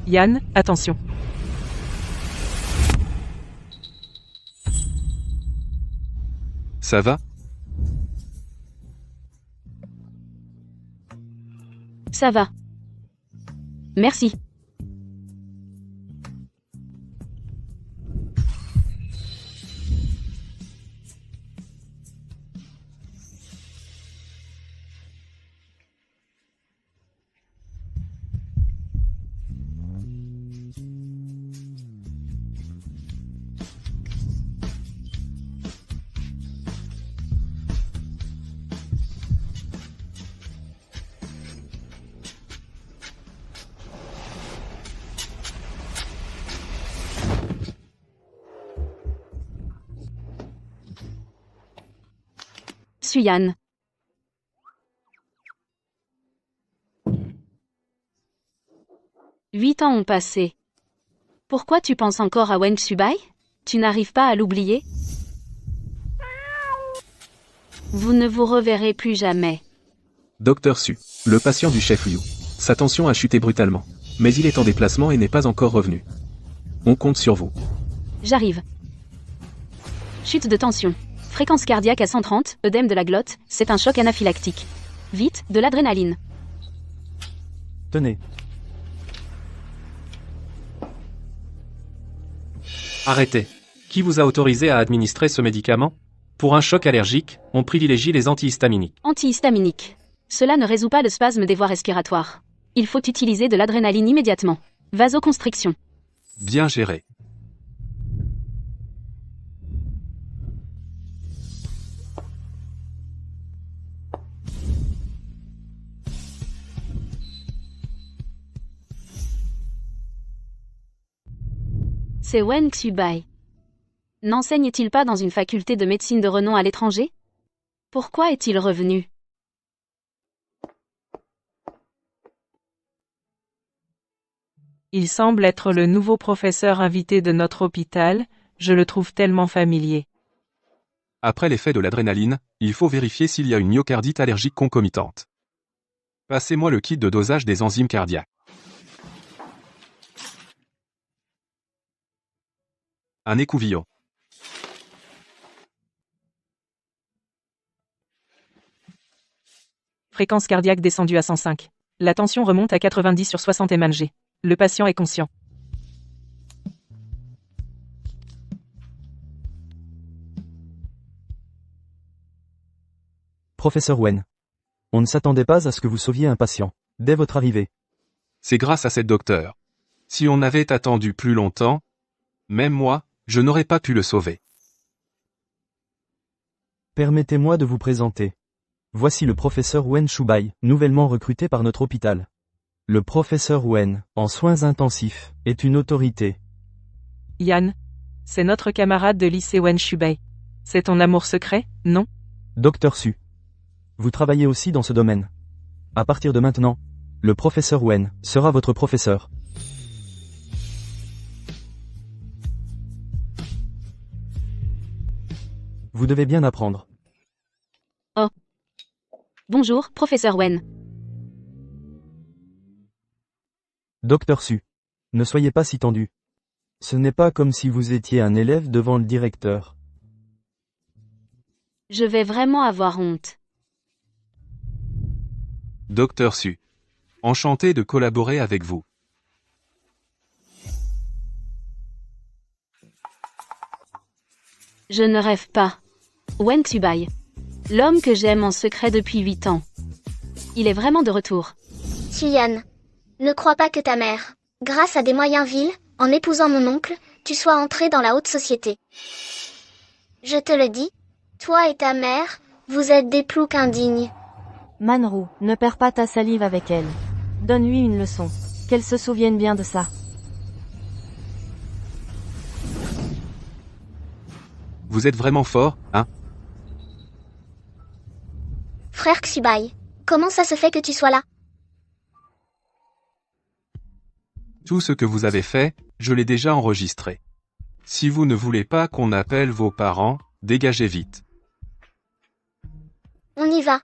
Yann, attention. Ça va? Ça va. Merci. Je suis Yann. Huit ans ont passé. Pourquoi tu penses encore à Wen Xubai? Tu n'arrives pas à l'oublier? Vous ne vous reverrez plus jamais. Docteur Su, le patient du chef Liu. Sa tension a chuté brutalement. Mais il est en déplacement et n'est pas encore revenu. On compte sur vous. J'arrive. Chute de tension. Fréquence cardiaque à 130, œdème de la glotte, c'est un choc anaphylactique. Vite, de l'adrénaline. Tenez. Arrêtez. Qui vous a autorisé à administrer ce médicament? Pour un choc allergique, on privilégie les antihistaminiques. Antihistaminique. Cela ne résout pas le spasme des voies respiratoires. Il faut utiliser de l'adrénaline immédiatement. Vasoconstriction. Bien géré. C'est Wen Xubai. N'enseigne-t-il pas dans une faculté de médecine de renom à l'étranger? Pourquoi est-il revenu? Il semble être le nouveau professeur invité de notre hôpital, je le trouve tellement familier. Après l'effet de l'adrénaline, il faut vérifier s'il y a une myocardite allergique concomitante. Passez-moi le kit de dosage des enzymes cardiaques. Un écouvillon. Fréquence cardiaque descendue à 105. La tension remonte à 90 sur 60 mmHg. Le patient est conscient. Professeur Wen. On ne s'attendait pas à ce que vous sauviez un patient, dès votre arrivée. C'est grâce à cette docteure. Si on avait attendu plus longtemps, même moi, je n'aurais pas pu le sauver. Permettez-moi de vous présenter. Voici le professeur Wen Xubai, nouvellement recruté par notre hôpital. Le professeur Wen, en soins intensifs, est une autorité. Yann, c'est notre camarade de lycée Wen Xubai. C'est ton amour secret, non? Docteur Su. Vous travaillez aussi dans ce domaine. À partir de maintenant, le professeur Wen sera votre professeur. Vous devez bien apprendre. Bonjour, professeur Wen. Docteur Su. Ne soyez pas si tendu. Ce n'est pas comme si vous étiez un élève devant le directeur. Je vais vraiment avoir honte. Docteur Su. Enchanté de collaborer avec vous. Je ne rêve pas. Wen Xubai. L'homme que j'aime en secret depuis 8 ans. Il est vraiment de retour. Yann, ne crois pas que ta mère, grâce à des moyens vils, en épousant mon oncle, tu sois entré dans la haute société. Je te le dis, toi et ta mère, vous êtes des ploucs indignes. Manru, ne perds pas ta salive avec elle. Donne-lui une leçon. Qu'elle se souvienne bien de ça. Vous êtes vraiment fort, hein? Frère Xubai, comment ça se fait que tu sois là? Tout ce que vous avez fait, je l'ai déjà enregistré. Si vous ne voulez pas qu'on appelle vos parents, dégagez vite. On y va.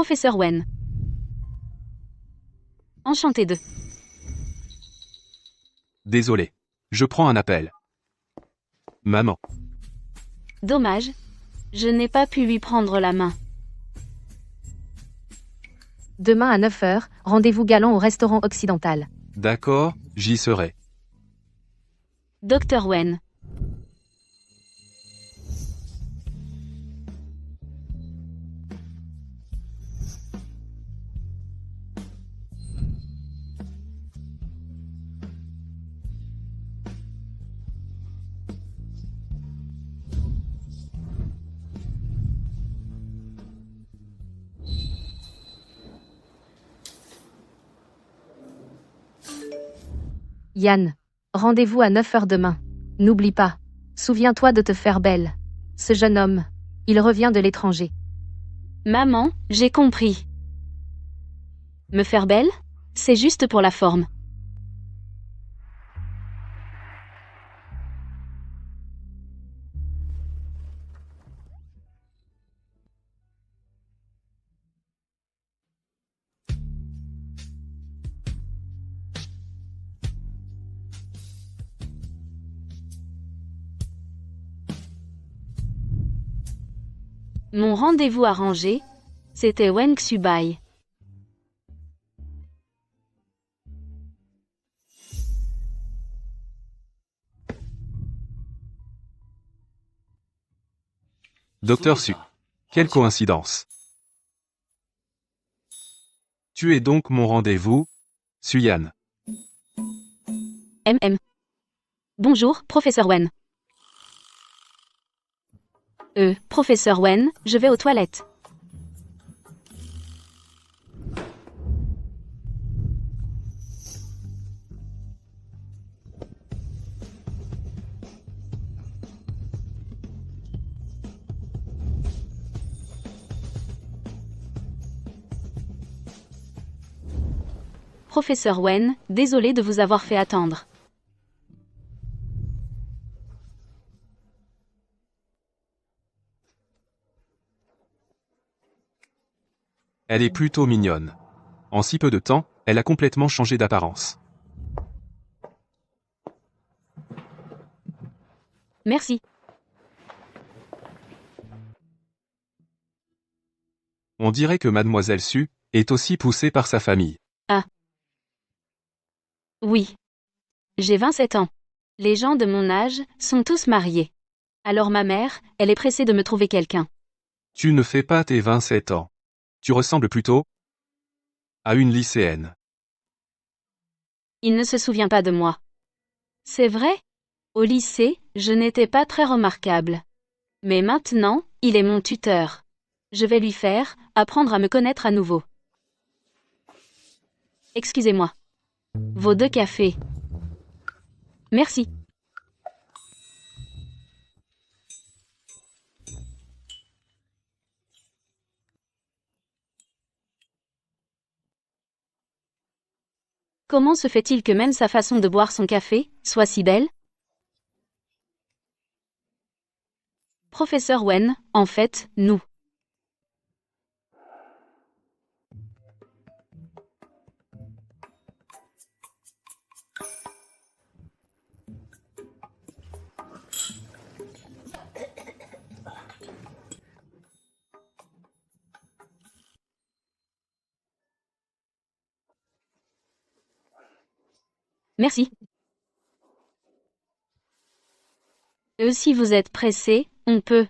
Professeur Wen. Enchanté de. Désolé. Je prends un appel. Maman. Dommage. Je n'ai pas pu lui prendre la main. Demain à 9 h, rendez-vous galant au restaurant occidental. D'accord, j'y serai. Dr Wen. Yann. Rendez-vous à 9 h demain. N'oublie pas. Souviens-toi de te faire belle. Ce jeune homme. Il revient de l'étranger. Maman, j'ai compris. Me faire belle? C'est juste pour la forme. Mon rendez-vous arrangé, c'était Wen Xubai. Docteur Su. Quelle coïncidence. Tu es donc mon rendez-vous, Suyan. MM. Bonjour, professeur Wen. Professeur Wen, je vais aux toilettes. Professeur Wen, désolé de vous avoir fait attendre. Elle est plutôt mignonne. En si peu de temps, elle a complètement changé d'apparence. Merci. On dirait que Mademoiselle Su est aussi poussée par sa famille. Oui. J'ai 27 ans. Les gens de mon âge sont tous mariés. Alors ma mère, elle est pressée de me trouver quelqu'un. Tu ne fais pas tes 27 ans. Tu ressembles plutôt à une lycéenne. Il ne se souvient pas de moi. C'est vrai? Au lycée, je n'étais pas très remarquable. Mais maintenant, il est mon tuteur. Je vais lui faire apprendre à me connaître à nouveau. Excusez-moi. Vos 2 cafés. Merci. Comment se fait-il que même sa façon de boire son café soit si belle? Professeur Wen, en fait, nous. Merci. Si vous êtes pressé, on peut.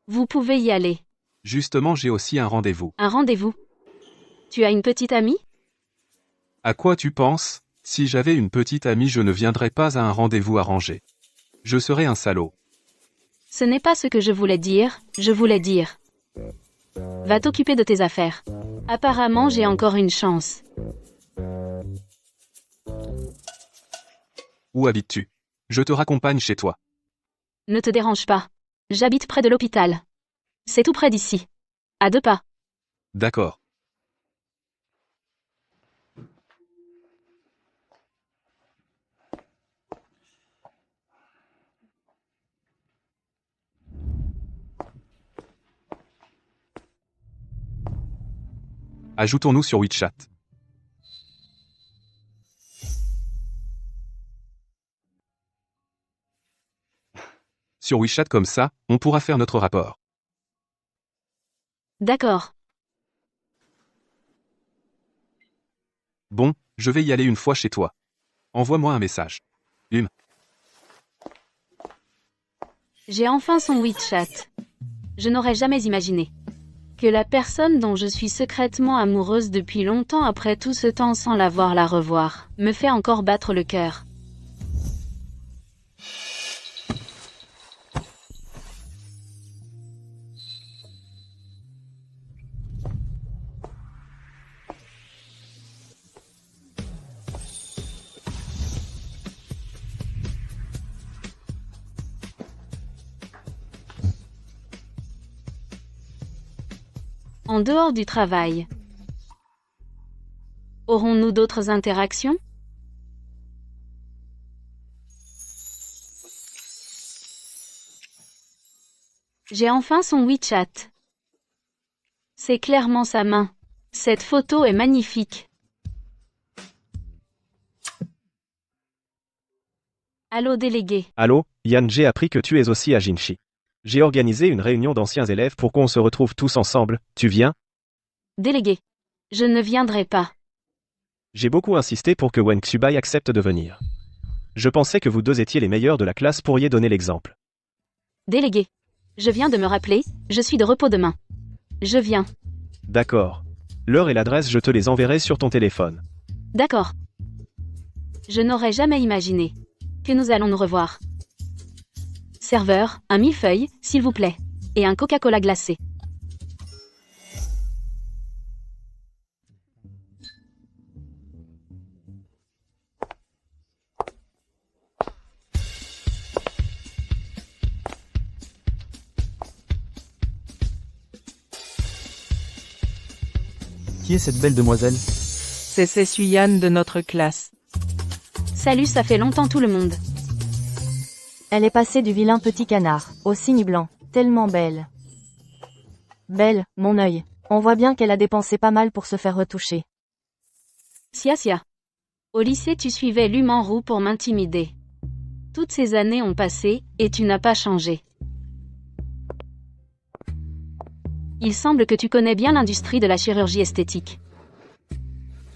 Vous pouvez y aller. Justement, j'ai aussi un rendez-vous. Un rendez-vous. Tu as une petite amie? À quoi tu penses? Si j'avais une petite amie, je ne viendrais pas à un rendez-vous arrangé. Je serais un salaud. Ce n'est pas ce que je voulais dire, je voulais dire. Va t'occuper de tes affaires. Apparemment, j'ai encore une chance. Où habites-tu? Je te raccompagne chez toi. Ne te dérange pas. J'habite près de l'hôpital. C'est tout près d'ici. À 2 pas. D'accord. Ajoutons-nous sur WeChat. Sur WeChat comme ça, on pourra faire notre rapport. D'accord. Bon, je vais y aller une fois chez toi. Envoie-moi un message. J'ai enfin son WeChat. Je n'aurais jamais imaginé que la personne dont je suis secrètement amoureuse depuis longtemps après tout ce temps sans la voir la revoir, me fait encore battre le cœur. En dehors du travail, aurons-nous d'autres interactions? J'ai enfin son WeChat. C'est clairement sa main. Cette photo est magnifique. Allô délégué. Allô, Yann, j'ai appris que tu es aussi à Jinshi. J'ai organisé une réunion d'anciens élèves pour qu'on se retrouve tous ensemble, tu viens? Délégué. Je ne viendrai pas. J'ai beaucoup insisté pour que Wen Xubai accepte de venir. Je pensais que vous deux étiez les meilleurs de la classe, pourriez donner l'exemple. Délégué. Je viens de me rappeler, je suis de repos demain. Je viens. D'accord. L'heure et l'adresse, je te les enverrai sur ton téléphone. D'accord. Je n'aurais jamais imaginé que nous allons nous revoir. Serveur, un millefeuille, s'il vous plaît. Et un Coca-Cola glacé. Qui est cette belle demoiselle? C'est Suyan de notre classe. Salut, ça fait longtemps tout le monde. Elle est passée du vilain petit canard, au cygne blanc, tellement belle. Belle, mon œil. On voit bien qu'elle a dépensé pas mal pour se faire retoucher. Sia. Au lycée, tu suivais l'humain roux pour m'intimider. Toutes ces années ont passé, et tu n'as pas changé. Il semble que tu connais bien l'industrie de la chirurgie esthétique.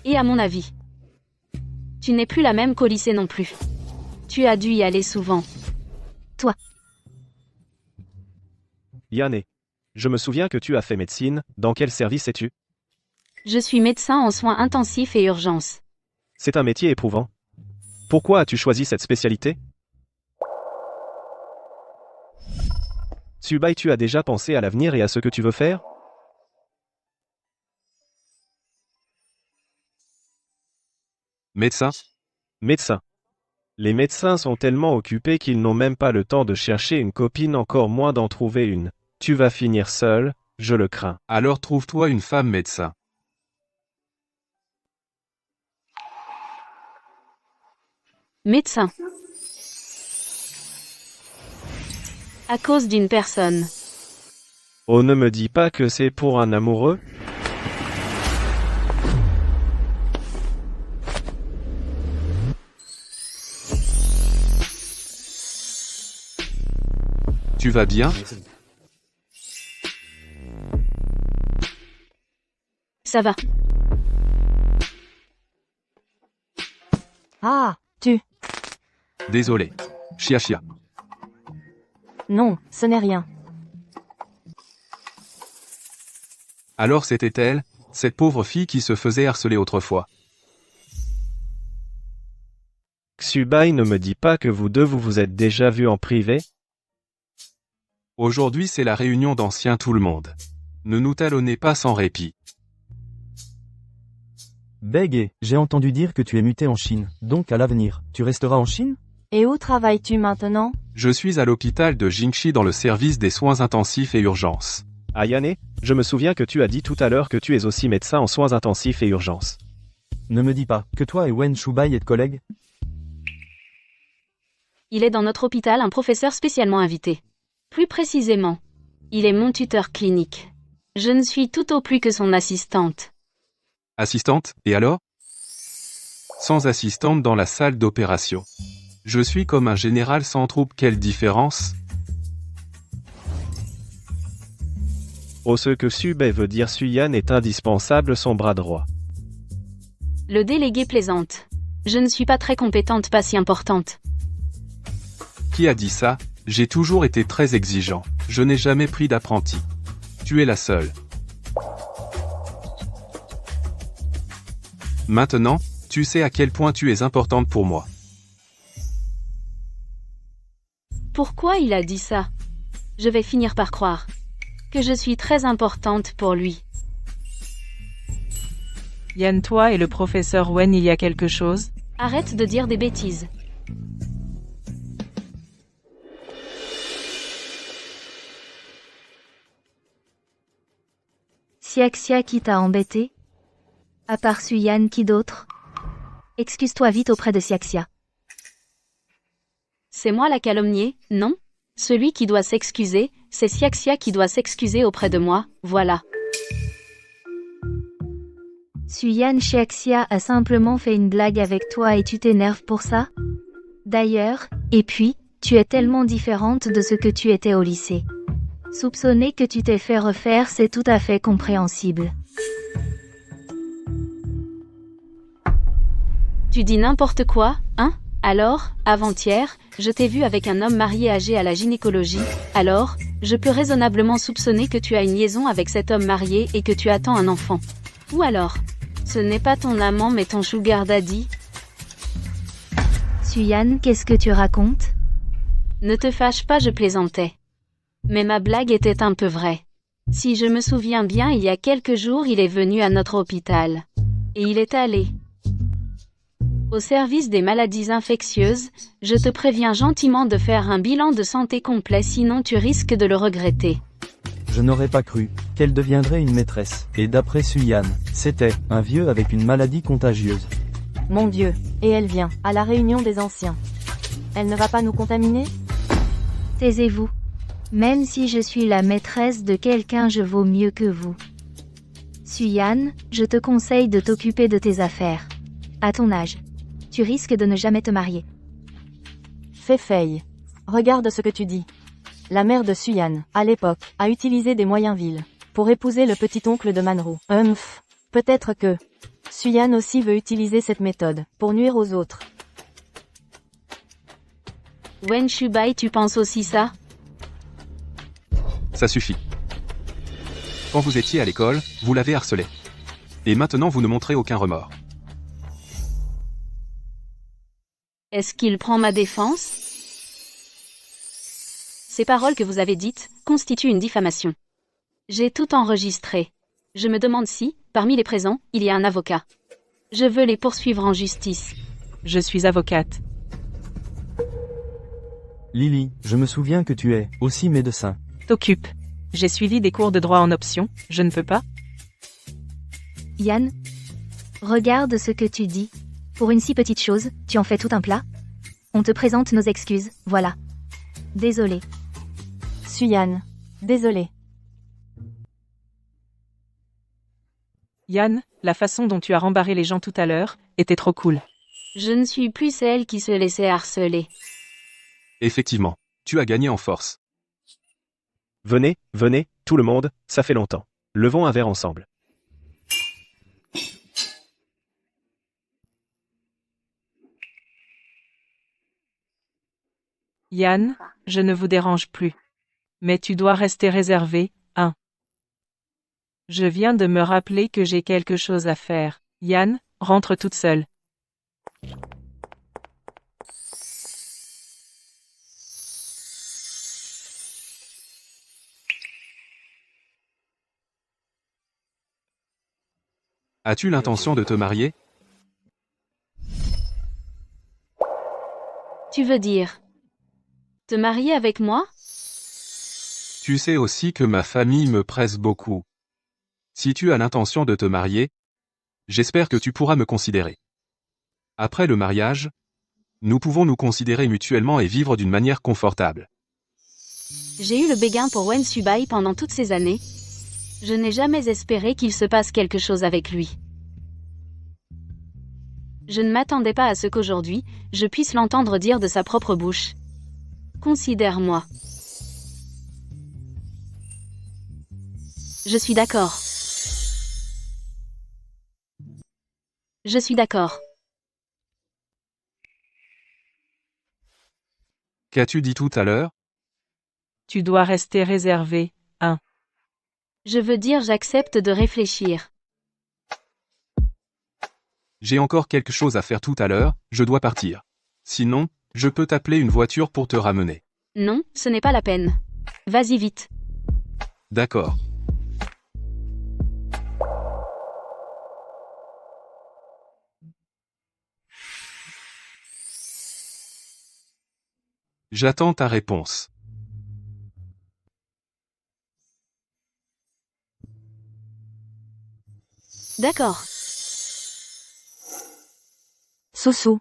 Et à mon avis, tu n'es plus la même qu'au lycée non plus. Tu as dû y aller souvent. Toi. Yann, je me souviens que tu as fait médecine, dans quel service es-tu? Je suis médecin en soins intensifs et urgences. C'est un métier éprouvant. Pourquoi as-tu choisi cette spécialité? Xubai, tu as déjà pensé à l'avenir et à ce que tu veux faire? Médecin? Médecin. Les médecins sont tellement occupés qu'ils n'ont même pas le temps de chercher une copine, encore moins d'en trouver une. Tu vas finir seul, je le crains. Alors trouve-toi une femme médecin. Médecin. À cause d'une personne. Oh, ne me dis pas que c'est pour un amoureux? Tu vas bien? Ça va. Ah, tu. Désolé. Chia. Non, ce n'est rien. Alors c'était elle, cette pauvre fille qui se faisait harceler autrefois. Xubai, ne me dis pas que vous deux vous êtes déjà vus en privé? Aujourd'hui c'est la réunion d'anciens tout le monde. Ne nous talonnez pas sans répit. Beg, j'ai entendu dire que tu es muté en Chine, donc à l'avenir, tu resteras en Chine? Et où travailles-tu maintenant? Je suis à l'hôpital de Jingxi dans le service des soins intensifs et urgences. Ah Yann, je me souviens que tu as dit tout à l'heure que tu es aussi médecin en soins intensifs et urgences. Ne me dis pas que toi et Wen Shubai êtes collègues? Il est dans notre hôpital un professeur spécialement invité. Plus précisément, il est mon tuteur clinique. Je ne suis tout au plus que son assistante. Assistante, et alors? Sans assistante dans la salle d'opération. Je suis comme un général sans troupes, quelle différence? Oh, ce que Subay veut dire Suyan est indispensable, son bras droit. Le délégué plaisante. Je ne suis pas très compétente, pas si importante. Qui a dit ça? J'ai toujours été très exigeant. Je n'ai jamais pris d'apprenti. Tu es la seule. Maintenant, tu sais à quel point tu es importante pour moi. Pourquoi il a dit ça? Je vais finir par croire que je suis très importante pour lui. Yan, toi et le professeur Wen, il y a quelque chose? Arrête de dire des bêtises. Xiaxia qui t'a embêté? À part Suyan, qui d'autre? Excuse-toi vite auprès de Xiaxia. C'est moi la calomniée, non? Celui qui doit s'excuser, c'est Xiaxia qui doit s'excuser auprès de moi, voilà. Suyan, Xiaxia a simplement fait une blague avec toi et tu t'énerves pour ça? D'ailleurs, et puis, tu es tellement différente de ce que tu étais au lycée. Soupçonner que tu t'es fait refaire, c'est tout à fait compréhensible. Tu dis n'importe quoi, hein? Alors, avant-hier, je t'ai vu avec un homme marié âgé à la gynécologie, alors, je peux raisonnablement soupçonner que tu as une liaison avec cet homme marié et que tu attends un enfant. Ou alors, ce n'est pas ton amant mais ton sugar daddy? Suyan, qu'est-ce que tu racontes? Ne te fâche pas, je plaisantais. Mais ma blague était un peu vraie. Si je me souviens bien, il y a quelques jours, il est venu à notre hôpital. Et il est allé au service des maladies infectieuses. Je te préviens gentiment de faire un bilan de santé complet, sinon tu risques de le regretter. Je n'aurais pas cru qu'elle deviendrait une maîtresse. Et d'après Suyan, c'était un vieux avec une maladie contagieuse. Mon Dieu, et elle vient, à la réunion des anciens. Elle ne va pas nous contaminer? Taisez-vous. Même si je suis la maîtresse de quelqu'un, je vaux mieux que vous. Suyan, je te conseille de t'occuper de tes affaires. À ton âge, tu risques de ne jamais te marier. Fei, regarde ce que tu dis. La mère de Suyan, à l'époque, a utilisé des moyens vils pour épouser le petit-oncle de Manru. Peut-être que Suyan aussi veut utiliser cette méthode pour nuire aux autres. Wen Shubai, tu penses aussi ça? Ça suffit. Quand vous étiez à l'école, vous l'avez harcelé. Et maintenant vous ne montrez aucun remords. Est-ce qu'il prend ma défense? Ces paroles que vous avez dites constituent une diffamation. J'ai tout enregistré. Je me demande si, parmi les présents, il y a un avocat. Je veux les poursuivre en justice. Je suis avocate. Lily, je me souviens que tu es aussi médecin. T'occupe. J'ai suivi des cours de droit en option, je ne peux pas? Yan, regarde ce que tu dis. Pour une si petite chose, tu en fais tout un plat? On te présente nos excuses, voilà. Désolé. Suyan, désolé. Yan, la façon dont tu as rembarré les gens tout à l'heure, était trop cool. Je ne suis plus celle qui se laissait harceler. Effectivement, tu as gagné en force. Venez, venez, tout le monde, ça fait longtemps. Levons un verre ensemble. Yan, je ne vous dérange plus. Mais tu dois rester réservé, hein. Je viens de me rappeler que j'ai quelque chose à faire. Yan, rentre toute seule. As-tu l'intention de te marier? Tu veux dire te marier avec moi? Tu sais aussi que ma famille me presse beaucoup. Si tu as l'intention de te marier, j'espère que tu pourras me considérer. Après le mariage, nous pouvons nous considérer mutuellement et vivre d'une manière confortable. J'ai eu le béguin pour Wen Shubai pendant toutes ces années. Je n'ai jamais espéré qu'il se passe quelque chose avec lui. Je ne m'attendais pas à ce qu'aujourd'hui, je puisse l'entendre dire de sa propre bouche. Considère-moi. Je suis d'accord. Je suis d'accord. Qu'as-tu dit tout à l'heure? Tu dois rester réservé. 1. Je veux dire j'accepte de réfléchir. J'ai encore quelque chose à faire tout à l'heure, je dois partir. Sinon, je peux t'appeler une voiture pour te ramener. Non, ce n'est pas la peine. Vas-y vite. D'accord. J'attends ta réponse. D'accord. Soussou.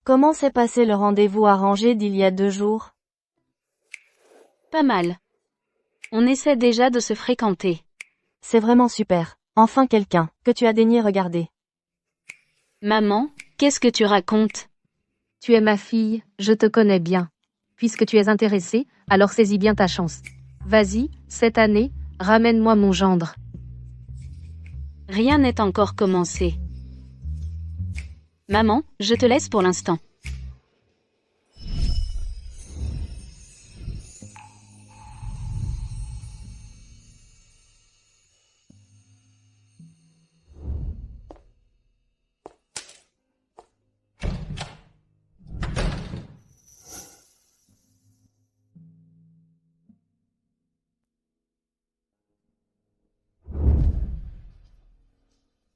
Comment s'est passé le rendez-vous arrangé d'il y a 2 jours? Pas mal. On essaie déjà de se fréquenter. C'est vraiment super. Enfin quelqu'un que tu as daigné regarder. Maman, qu'est-ce que tu racontes? Tu es ma fille, je te connais bien. Puisque tu es intéressée, alors saisis bien ta chance. Vas-y, cette année, ramène-moi mon gendre. Rien n'est encore commencé. Maman, je te laisse pour l'instant.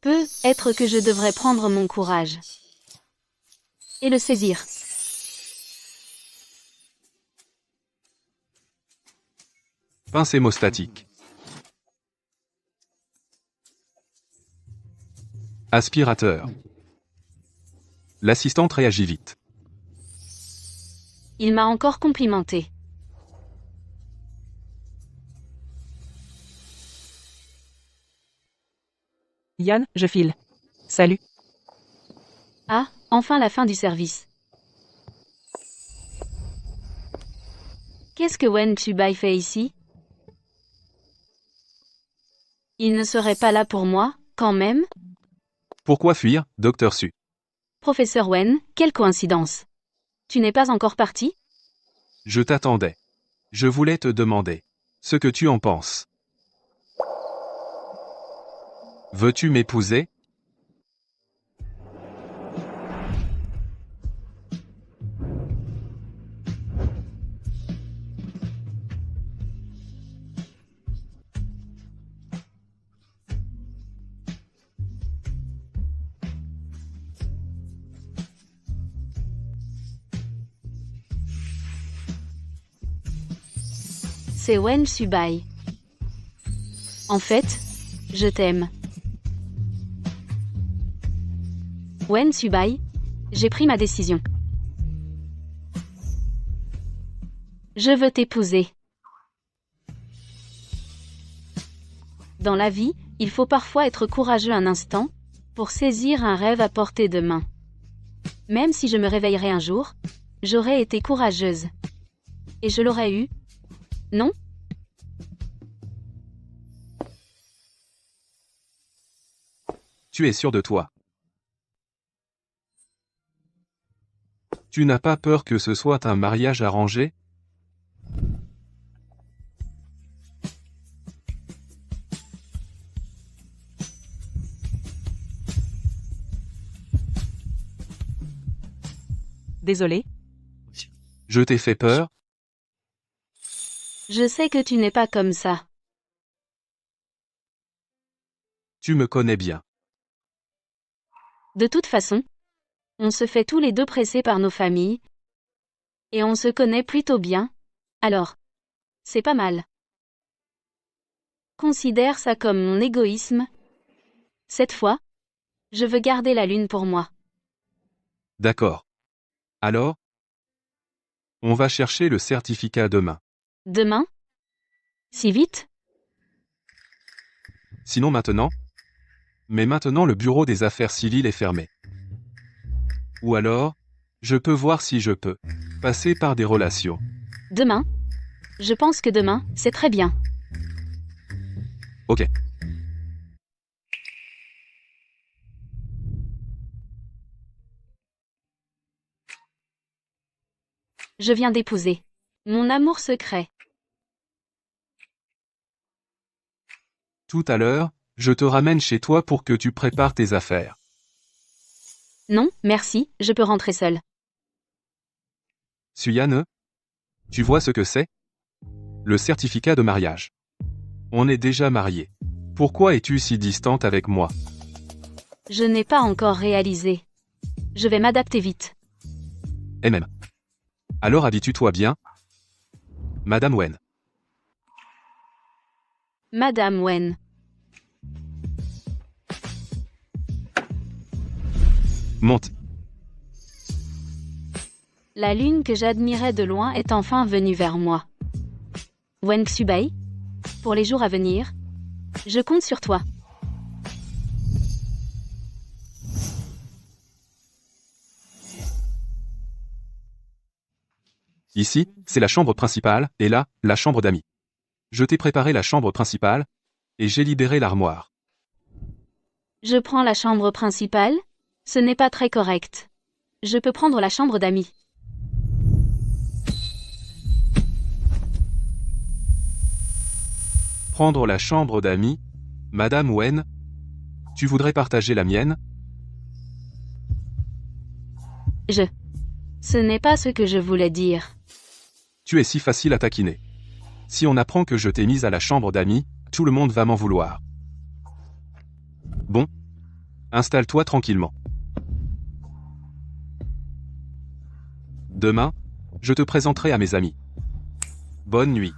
Peut-être que je devrais prendre mon courage. Et le saisir. Pince hémostatique. Aspirateur. L'assistante réagit vite. Il m'a encore complimenté. Yann, je file. Salut. Ah, enfin la fin du service. Qu'est-ce que Wen Chubai fait ici? Il ne serait pas là pour moi, quand même? Pourquoi fuir, Dr. Su? Professeur Wen, quelle coïncidence. Tu n'es pas encore parti? Je t'attendais. Je voulais te demander ce que tu en penses. Veux-tu m'épouser? C'est Wen Chubai. En fait, je t'aime. Wen Chubai, j'ai pris ma décision. Je veux t'épouser. Dans la vie, il faut parfois être courageux un instant, pour saisir un rêve à portée de main. Même si je me réveillerais un jour, j'aurais été courageuse. Et je l'aurais eu, non? Tu es sûr de toi? Tu n'as pas peur que ce soit un mariage arrangé? Désolé. Je t'ai fait peur? Je sais que tu n'es pas comme ça. Tu me connais bien. De toute façon, on se fait tous les deux presser par nos familles. Et on se connaît plutôt bien. Alors, c'est pas mal. Considère ça comme mon égoïsme. Cette fois, je veux garder la lune pour moi. D'accord. Alors? On va chercher le certificat demain. Demain? Si vite? Sinon maintenant? Mais maintenant le bureau des affaires civiles est fermé. Ou alors, je peux voir si je peux passer par des relations. Demain? Je pense que demain, c'est très bien. Ok. Je viens d'épouser mon amour secret. Tout à l'heure, je te ramène chez toi pour que tu prépares tes affaires. Non, merci, je peux rentrer seule. Suyane, tu vois ce que c'est? Le certificat de mariage. On est déjà mariés. Pourquoi es-tu si distante avec moi? Je n'ai pas encore réalisé. Je vais m'adapter vite. Et même. Alors habitue-toi bien. Madame Wen. Madame Wen. Monte. La lune que j'admirais de loin est enfin venue vers moi. Wen Xubei, pour les jours à venir, je compte sur toi. Ici, c'est la chambre principale, et là, la chambre d'amis. Je t'ai préparé la chambre principale, et j'ai libéré l'armoire. Je prends la chambre principale? Ce n'est pas très correct. Je peux prendre la chambre d'amis. Prendre la chambre d'amis? Madame Wen? Tu voudrais partager la mienne? Ce n'est pas ce que je voulais dire. Tu es si facile à taquiner. Si on apprend que je t'ai mise à la chambre d'amis, tout le monde va m'en vouloir. Bon. Installe-toi tranquillement. Demain, je te présenterai à mes amis. Bonne nuit.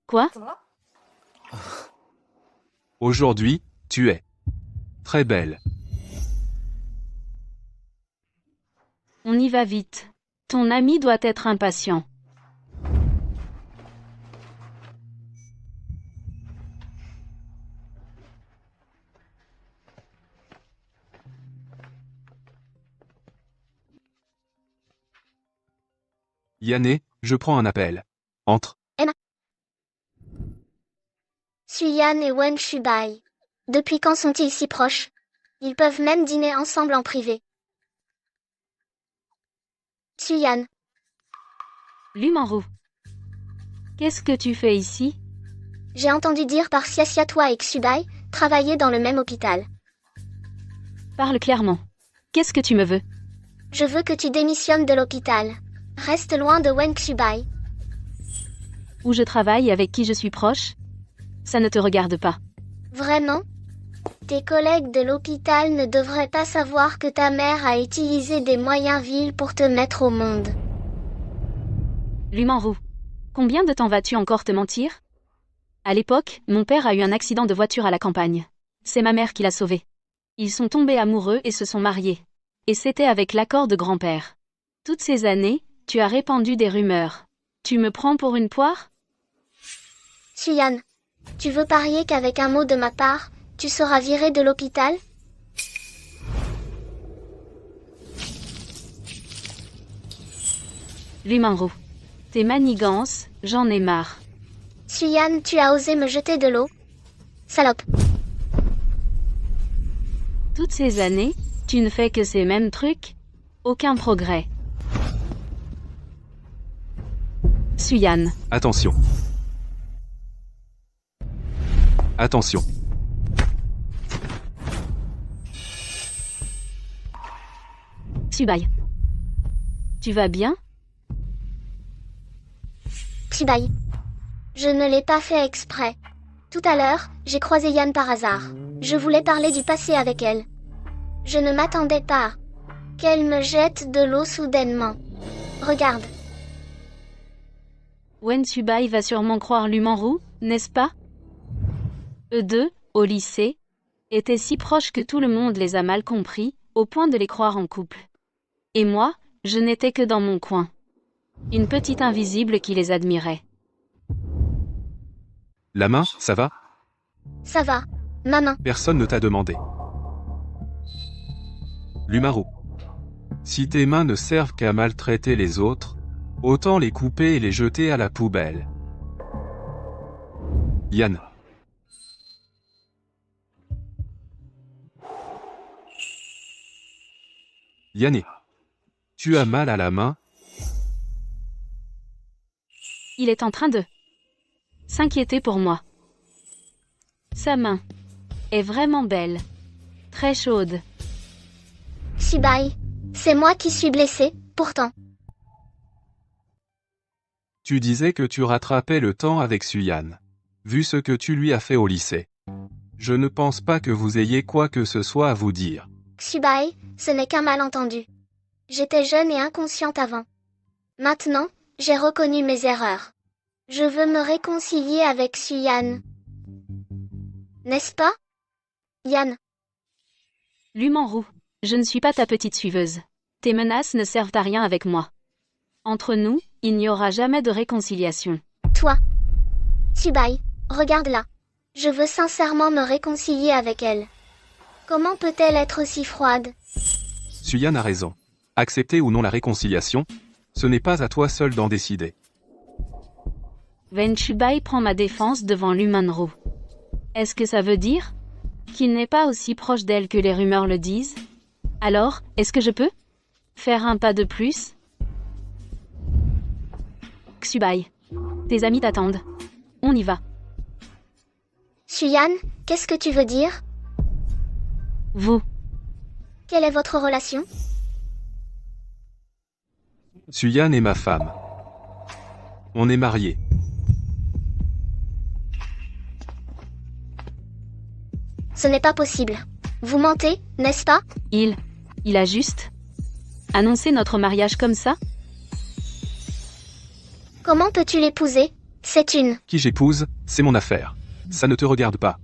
Quoi? Aujourd'hui, tu es très belle. On y va vite. Ton ami doit être impatient. Yanné, je prends un appel. Entre. Suyan et Wen Shubai. Depuis quand sont-ils si proches? Ils peuvent même dîner ensemble en privé. Suyan. Lu Manru. Qu'est-ce que tu fais ici? J'ai entendu dire par Xiaxia toi et Xubei, travailler dans le même hôpital. Parle clairement. Qu'est-ce que tu me veux? Je veux que tu démissionnes de l'hôpital. Reste loin de Wen Xubei. Où je travaille, avec qui je suis proche? Ça ne te regarde pas. Vraiment? Tes collègues de l'hôpital ne devraient pas savoir que ta mère a utilisé des moyens vils pour te mettre au monde. Lu Manru. Combien de temps vas-tu encore te mentir? À l'époque, mon père a eu un accident de voiture à la campagne. C'est ma mère qui l'a sauvé. Ils sont tombés amoureux et se sont mariés. Et c'était avec l'accord de grand-père. Toutes ces années, tu as répandu des rumeurs. Tu me prends pour une poire? Suyan. Tu veux parier qu'avec un mot de ma part, tu seras viré de l'hôpital? Lu Manru. Tes manigances, j'en ai marre. Suyan, tu as osé me jeter de l'eau? Salope. Toutes ces années, tu ne fais que ces mêmes trucs? Aucun progrès. Suyan. Attention. Attention. Subai. Tu vas bien? Xibai. Je ne l'ai pas fait exprès. Tout à l'heure, j'ai croisé Yan par hasard. Je voulais parler du passé avec elle. Je ne m'attendais pas qu'elle me jette de l'eau soudainement. Regarde. Wen Subai va sûrement croire Lumanru, n'est-ce pas? Eux deux, au lycée, étaient si proches que tout le monde les a mal compris, au point de les croire en couple. Et moi, je n'étais que dans mon coin. Une petite invisible qui les admirait. La main, ça va? Ça va. Ma main. Personne ne t'a demandé. Lumaru. Si tes mains ne servent qu'à maltraiter les autres, autant les couper et les jeter à la poubelle. Yan. Yanné. Tu as mal à la main? Il est en train de s'inquiéter pour moi. Sa main est vraiment belle. Très chaude. Xibai. C'est moi qui suis blessée, pourtant. Tu disais que tu rattrapais le temps avec Suyan. Vu ce que tu lui as fait au lycée. Je ne pense pas que vous ayez quoi que ce soit à vous dire. Xibai, ce n'est qu'un malentendu. J'étais jeune et inconsciente avant. Maintenant, j'ai reconnu mes erreurs. Je veux me réconcilier avec Suyan. N'est-ce pas, Yan? Lumanru, je ne suis pas ta petite suiveuse. Tes menaces ne servent à rien avec moi. Entre nous, il n'y aura jamais de réconciliation. Toi. Xibai, regarde là. Je veux sincèrement me réconcilier avec elle. Comment peut-elle être si froide? Suyan a raison. Accepter ou non la réconciliation, ce n'est pas à toi seul d'en décider. Wen Subai prend ma défense devant Lumanru. Est-ce que ça veut dire qu'il n'est pas aussi proche d'elle que les rumeurs le disent? Alors, est-ce que je peux faire un pas de plus? Subai, tes amis t'attendent. On y va. Suyan, qu'est-ce que tu veux dire? Vous. Quelle est votre relation? Suyan est ma femme. On est mariés. Ce n'est pas possible. Vous mentez, n'est-ce pas? Il a juste annoncé notre mariage comme ça? Comment peux-tu l'épouser? C'est une... Qui j'épouse, c'est mon affaire. Ça ne te regarde pas.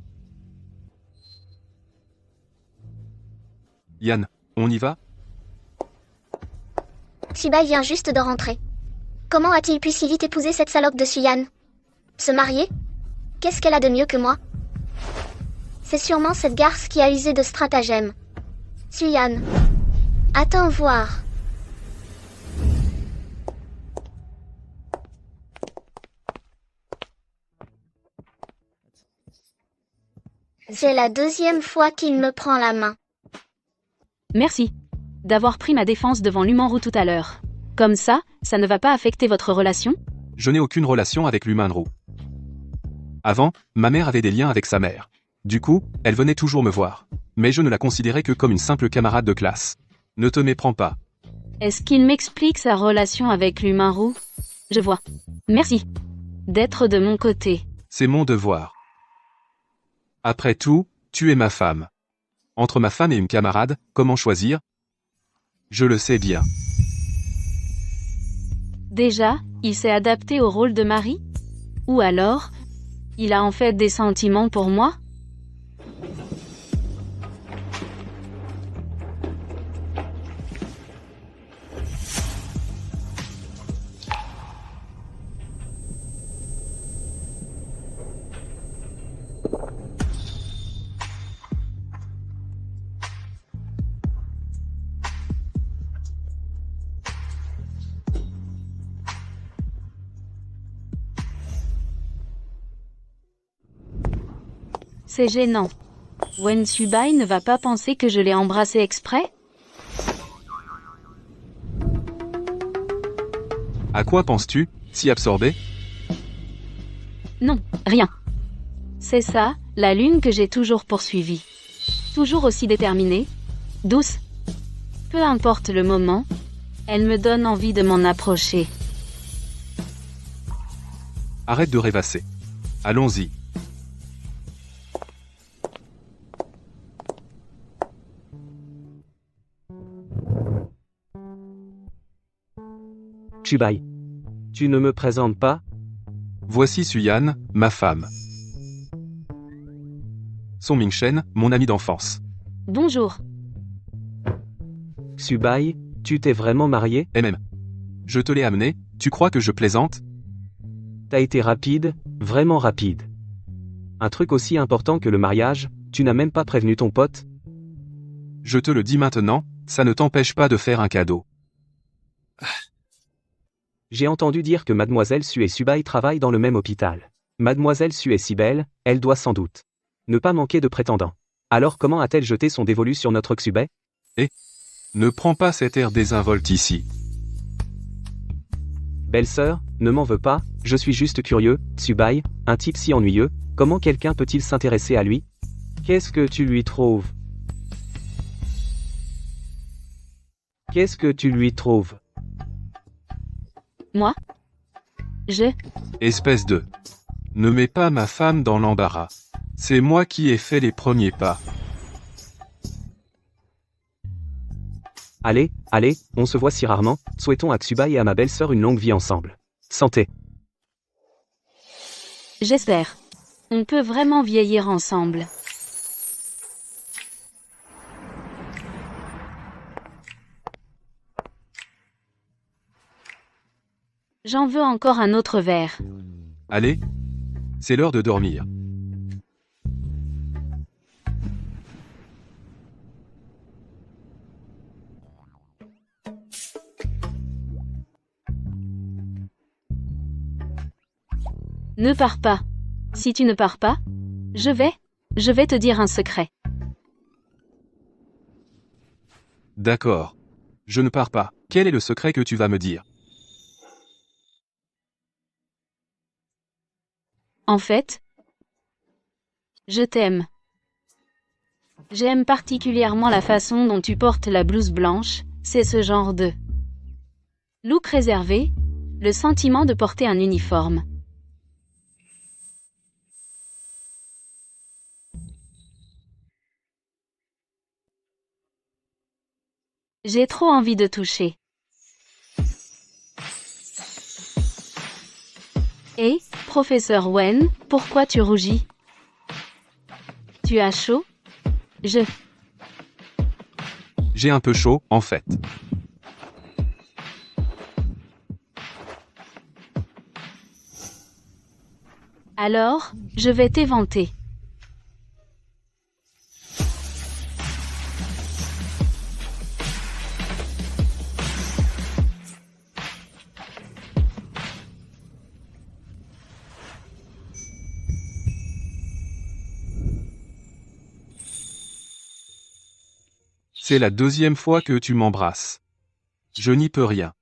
Yan, on y va? Xibai vient juste de rentrer. Comment a-t-il pu si vite épouser cette salope de Suyan? Se marier? Qu'est-ce qu'elle a de mieux que moi? C'est sûrement cette garce qui a usé de stratagèmes. Suyan. Attends voir. C'est la deuxième fois qu'il me prend la main. Merci d'avoir pris ma défense devant Lumanru tout à l'heure. Comme ça ne va pas affecter votre relation? Je n'ai aucune relation avec l'Humanru. Avant, ma mère avait des liens avec sa mère. Du coup, elle venait toujours me voir. Mais je ne la considérais que comme une simple camarade de classe. Ne te méprends pas. Est-ce qu'il m'explique sa relation avec Lumanru? Je vois. Merci d'être de mon côté. C'est mon devoir. Après tout, tu es ma femme. Entre ma femme et une camarade, comment choisir? Je le sais bien. Déjà, il s'est adapté au rôle de mari? Ou alors, il a en fait des sentiments pour moi? C'est gênant. Wen Subai ne va pas penser que je l'ai embrassé exprès? À quoi penses-tu, si absorbé? Non, rien. C'est ça, la lune que j'ai toujours poursuivie. Toujours aussi déterminée, douce. Peu importe le moment, Elle me donne envie de m'en approcher. Arrête de rêvasser. Allons-y. Chubai. Tu ne me présentes pas? Voici Suyan, ma femme. Song Mingchen, mon ami d'enfance. Bonjour. Xubai, tu t'es vraiment marié? Je te l'ai amené, tu crois que je plaisante? T'as été rapide, vraiment rapide. Un truc aussi important que le mariage, tu n'as même pas prévenu ton pote? Je te le dis maintenant, ça ne t'empêche pas de faire un cadeau. J'ai entendu dire que Mademoiselle Su et Subai travaillent dans le même hôpital. Mademoiselle Su est si belle, elle doit sans doute ne pas manquer de prétendants. Alors comment a-t-elle jeté son dévolu sur notre Xubai? Ne prends pas cet air désinvolte ici. Belle-sœur, ne m'en veux pas, je suis juste curieux, Subai, un type si ennuyeux, comment quelqu'un peut-il s'intéresser à lui? Qu'est-ce que tu lui trouves? Qu'est-ce que tu lui trouves? Moi? Espèce de... Ne mets pas ma femme dans l'embarras. C'est moi qui ai fait les premiers pas. Allez, on se voit si rarement, souhaitons à Xubai et à ma belle-sœur une longue vie ensemble. Santé. J'espère. On peut vraiment vieillir ensemble. J'en veux encore un autre verre. Allez, c'est l'heure de dormir. Ne pars pas. Si tu ne pars pas, je vais te dire un secret. D'accord. Je ne pars pas. Quel est le secret que tu vas me dire? En fait, je t'aime. J'aime particulièrement la façon dont tu portes la blouse blanche, c'est ce genre de look réservé, le sentiment de porter un uniforme. J'ai trop envie de toucher. Hé, professeur Wen, pourquoi tu rougis? Tu as chaud? J'ai un peu chaud, en fait. Alors, je vais t'éventer. C'est la deuxième fois que tu m'embrasses. Je n'y peux rien.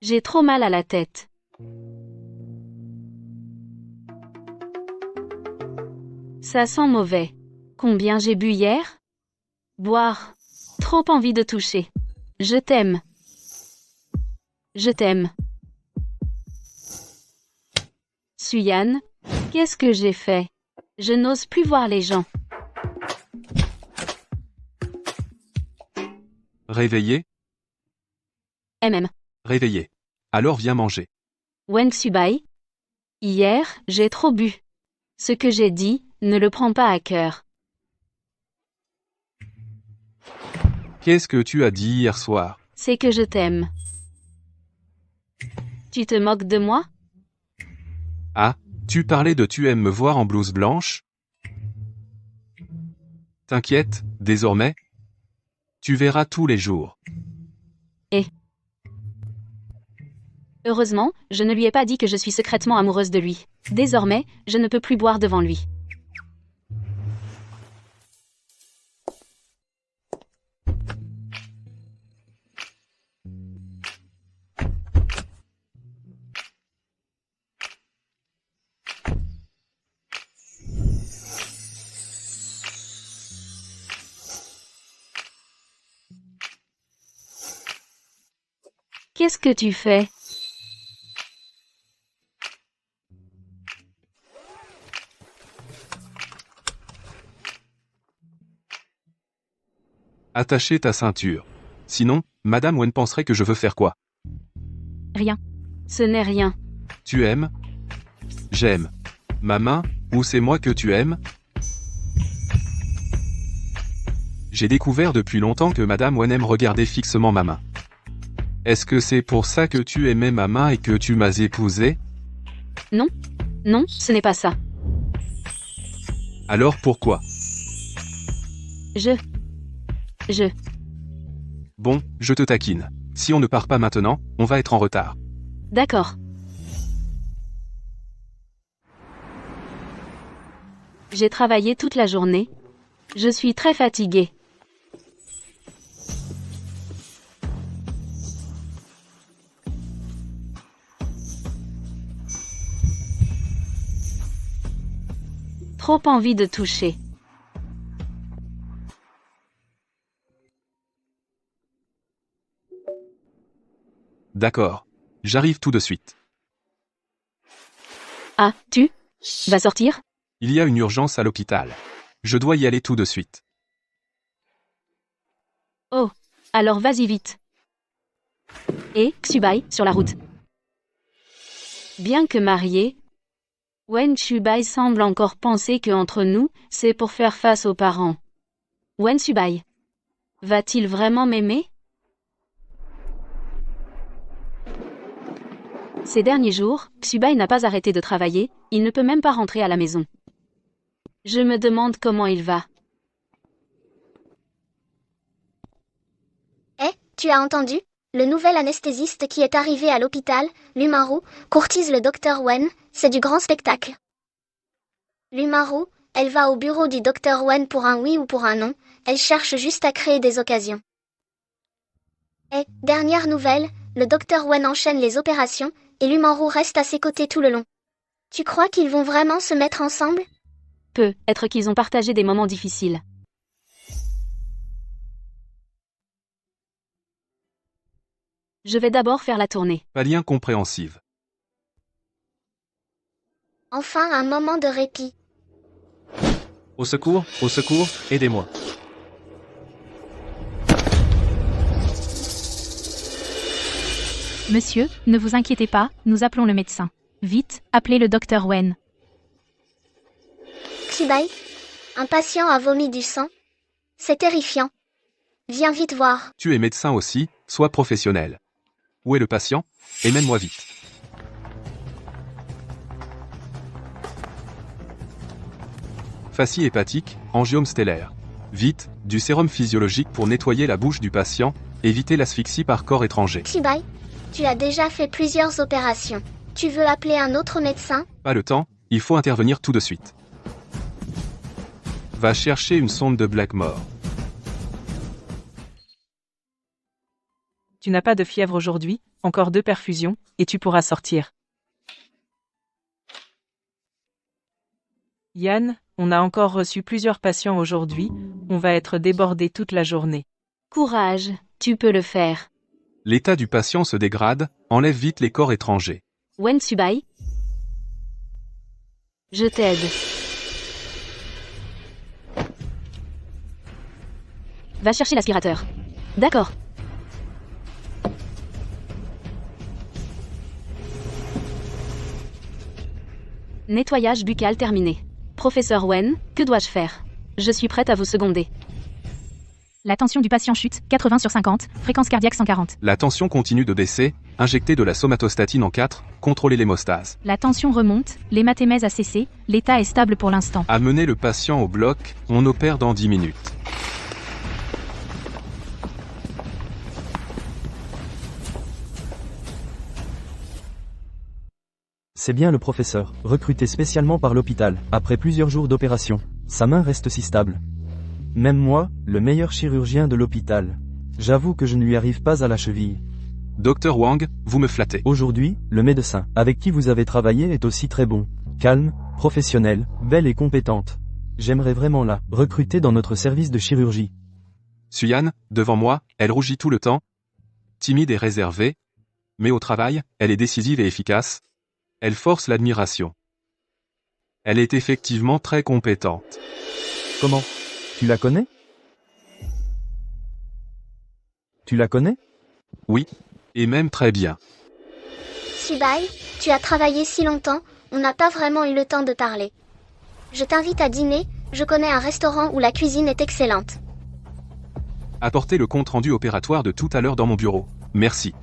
J'ai trop mal à la tête. Ça sent mauvais. Combien j'ai bu hier? Boire. Trop envie de toucher. Je t'aime. Je t'aime. Suyan, qu'est-ce que j'ai fait? Je n'ose plus voir les gens. Réveillé? Réveillé. Alors viens manger. Wen Xubai. Hier, j'ai trop bu. Ce que j'ai dit, ne le prends pas à cœur. Qu'est-ce que tu as dit hier soir? C'est que je t'aime. Tu te moques de moi? Ah, tu parlais de tu aimes me voir en blouse blanche? T'inquiète, désormais, tu verras tous les jours. Heureusement, je ne lui ai pas dit que je suis secrètement amoureuse de lui. Désormais, je ne peux plus boire devant lui. Qu'est-ce que tu fais? Attachez ta ceinture. Sinon, Madame Wen penserait que je veux faire quoi? Rien. Ce n'est rien. Tu aimes? J'aime. Ma main, ou c'est moi que tu aimes? J'ai découvert depuis longtemps que Madame Wen aime regarder fixement ma main. Est-ce que c'est pour ça que tu aimais ma main et que tu m'as épousé? Non, ce n'est pas ça. Alors pourquoi? Je. Bon, je te taquine. Si on ne part pas maintenant, on va être en retard. D'accord. J'ai travaillé toute la journée. Je suis très fatiguée. Trop envie de toucher. D'accord. J'arrive tout de suite. Ah, tu vas sortir? Il y a une urgence à l'hôpital. Je dois y aller tout de suite. Oh, alors vas-y vite. Et, Xubai, sur la route. Bien que marié, Wen Xubai semble encore penser que entre nous, c'est pour faire face aux parents. Wen Xubai. Va-t-il vraiment m'aimer? Ces derniers jours, Xubai n'a pas arrêté de travailler, il ne peut même pas rentrer à la maison. Je me demande comment il va. Tu as entendu? Le nouvel anesthésiste qui est arrivé à l'hôpital, Lumaru, courtise le docteur Wen, c'est du grand spectacle. Lumaru, elle va au bureau du docteur Wen pour un oui ou pour un non, elle cherche juste à créer des occasions. Dernière nouvelle, le docteur Wen enchaîne les opérations, et Lumaru reste à ses côtés tout le long. Tu crois qu'ils vont vraiment se mettre ensemble? Peut-être qu'ils ont partagé des moments difficiles. Je vais d'abord faire la tournée. Palien compréhensive. Enfin un moment de répit. Au secours, aidez-moi. Monsieur, ne vous inquiétez pas, nous appelons le médecin. Vite, appelez le docteur Wen. Xubai, un patient a vomi du sang. C'est terrifiant. Viens vite voir. Tu es médecin aussi, sois professionnel. Où est le patient? Emmène-moi vite. Fascie hépatique, angiome stellaire. Vite, du sérum physiologique pour nettoyer la bouche du patient, éviter l'asphyxie par corps étranger. Xubai, tu as déjà fait plusieurs opérations. Tu veux appeler un autre médecin? Pas le temps, il faut intervenir tout de suite. Va chercher une sonde de Blackmore. Tu n'as pas de fièvre aujourd'hui, encore 2 perfusions, et tu pourras sortir. Yann, on a encore reçu plusieurs patients aujourd'hui, on va être débordés toute la journée. Courage, tu peux le faire. L'état du patient se dégrade, enlève vite les corps étrangers. Wen Xubai. Je t'aide. Va chercher l'aspirateur. D'accord. Nettoyage buccal terminé. Professeur Wen, que dois-je faire? Je suis prête à vous seconder. La tension du patient chute, 80 sur 50, fréquence cardiaque 140. La tension continue de baisser, injectez de la somatostatine en 4, contrôlez l'hémostase. La tension remonte, l'hématémèse a cessé, l'état est stable pour l'instant. Amenez le patient au bloc, on opère dans 10 minutes. C'est bien le professeur, recruté spécialement par l'hôpital, après plusieurs jours d'opération. Sa main reste si stable. Même moi, le meilleur chirurgien de l'hôpital. J'avoue que je ne lui arrive pas à la cheville. Docteur Wang, vous me flattez. Aujourd'hui, le médecin, avec qui vous avez travaillé est aussi très bon. Calme, professionnelle, belle et compétente. J'aimerais vraiment la recruter dans notre service de chirurgie. Suyan, devant moi, elle rougit tout le temps. Timide et réservée. Mais au travail, elle est décisive et efficace. Elle force l'admiration. Elle est effectivement très compétente. Comment? Tu la connais? Tu la connais? Oui. Et même très bien. Subai, tu as travaillé si longtemps, on n'a pas vraiment eu le temps de parler. Je t'invite à dîner, je connais un restaurant où la cuisine est excellente. Apportez le compte-rendu opératoire de tout à l'heure dans mon bureau. Merci.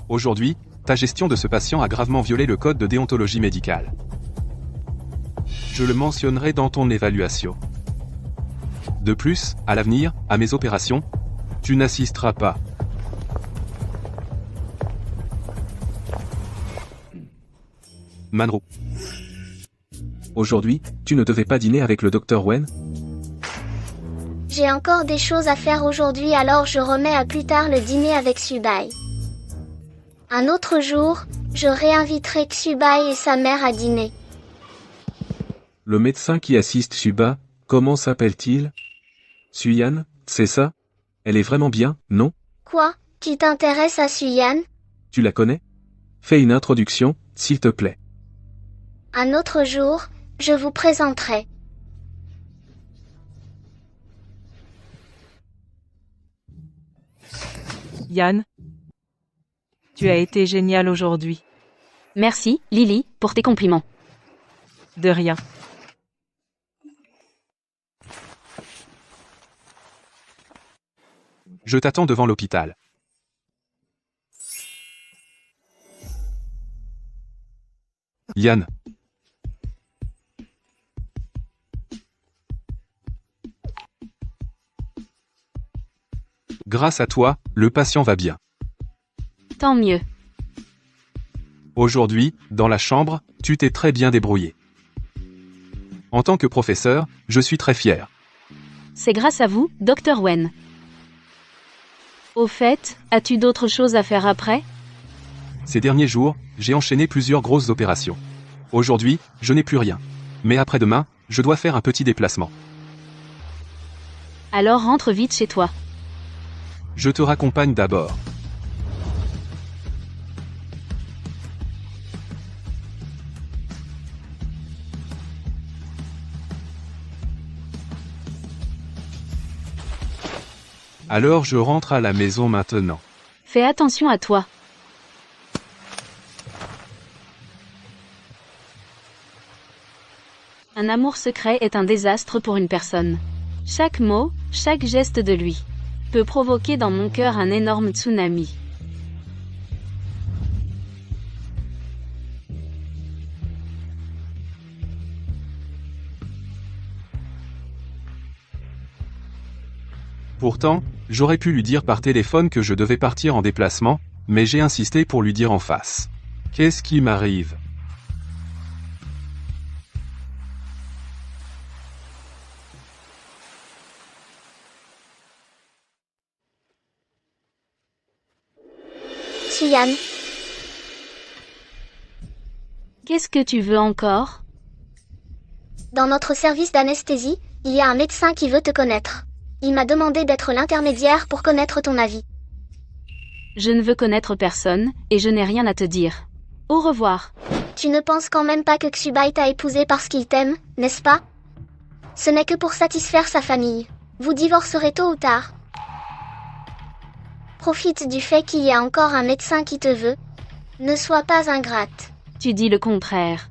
Aujourd'hui, ta gestion de ce patient a gravement violé le code de déontologie médicale. Je le mentionnerai dans ton évaluation. De plus, à l'avenir, à mes opérations, tu n'assisteras pas. Manro. Aujourd'hui, tu ne devais pas dîner avec le Dr Wen? J'ai encore des choses à faire aujourd'hui, alors je remets à plus tard le dîner avec Subai. Un autre jour, je réinviterai Subai et sa mère à dîner. Le médecin qui assiste Suba, comment s'appelle-t-il? Suyan, c'est ça? Elle est vraiment bien, non? Quoi? Tu t'intéresses à Suyan? Tu la connais? Fais une introduction, s'il te plaît. Un autre jour, je vous présenterai. Yan, tu as été génial aujourd'hui. Merci, Lily, pour tes compliments. De rien. Je t'attends devant l'hôpital. Yan. Grâce à toi, le patient va bien. Tant mieux. Aujourd'hui, dans la chambre, tu t'es très bien débrouillé. En tant que professeur, je suis très fier. C'est grâce à vous, Dr Wen. Au fait, as-tu d'autres choses à faire après? Ces derniers jours, j'ai enchaîné plusieurs grosses opérations. Aujourd'hui, je n'ai plus rien. Mais après-demain, je dois faire un petit déplacement. Alors rentre vite chez toi. Je te raccompagne d'abord. Alors je rentre à la maison maintenant. Fais attention à toi. Un amour secret est un désastre pour une personne. Chaque mot, chaque geste de lui, peut provoquer dans mon cœur un énorme tsunami. Pourtant, j'aurais pu lui dire par téléphone que je devais partir en déplacement, mais j'ai insisté pour lui dire en face. Qu'est-ce qui m'arrive? Suyan, Qu'est-ce que tu veux encore? dans notre service d'anesthésie, il y a un médecin qui veut te connaître. Il m'a demandé d'être l'intermédiaire pour connaître ton avis. Je ne veux connaître personne, et je n'ai rien à te dire. Au revoir. Tu ne penses quand même pas que Xubai t'a épousé parce qu'il t'aime, n'est-ce pas? Ce n'est que pour satisfaire sa famille. Vous divorcerez tôt ou tard. Profite du fait qu'il y a encore un médecin qui te veut. Ne sois pas ingrate. Tu dis le contraire.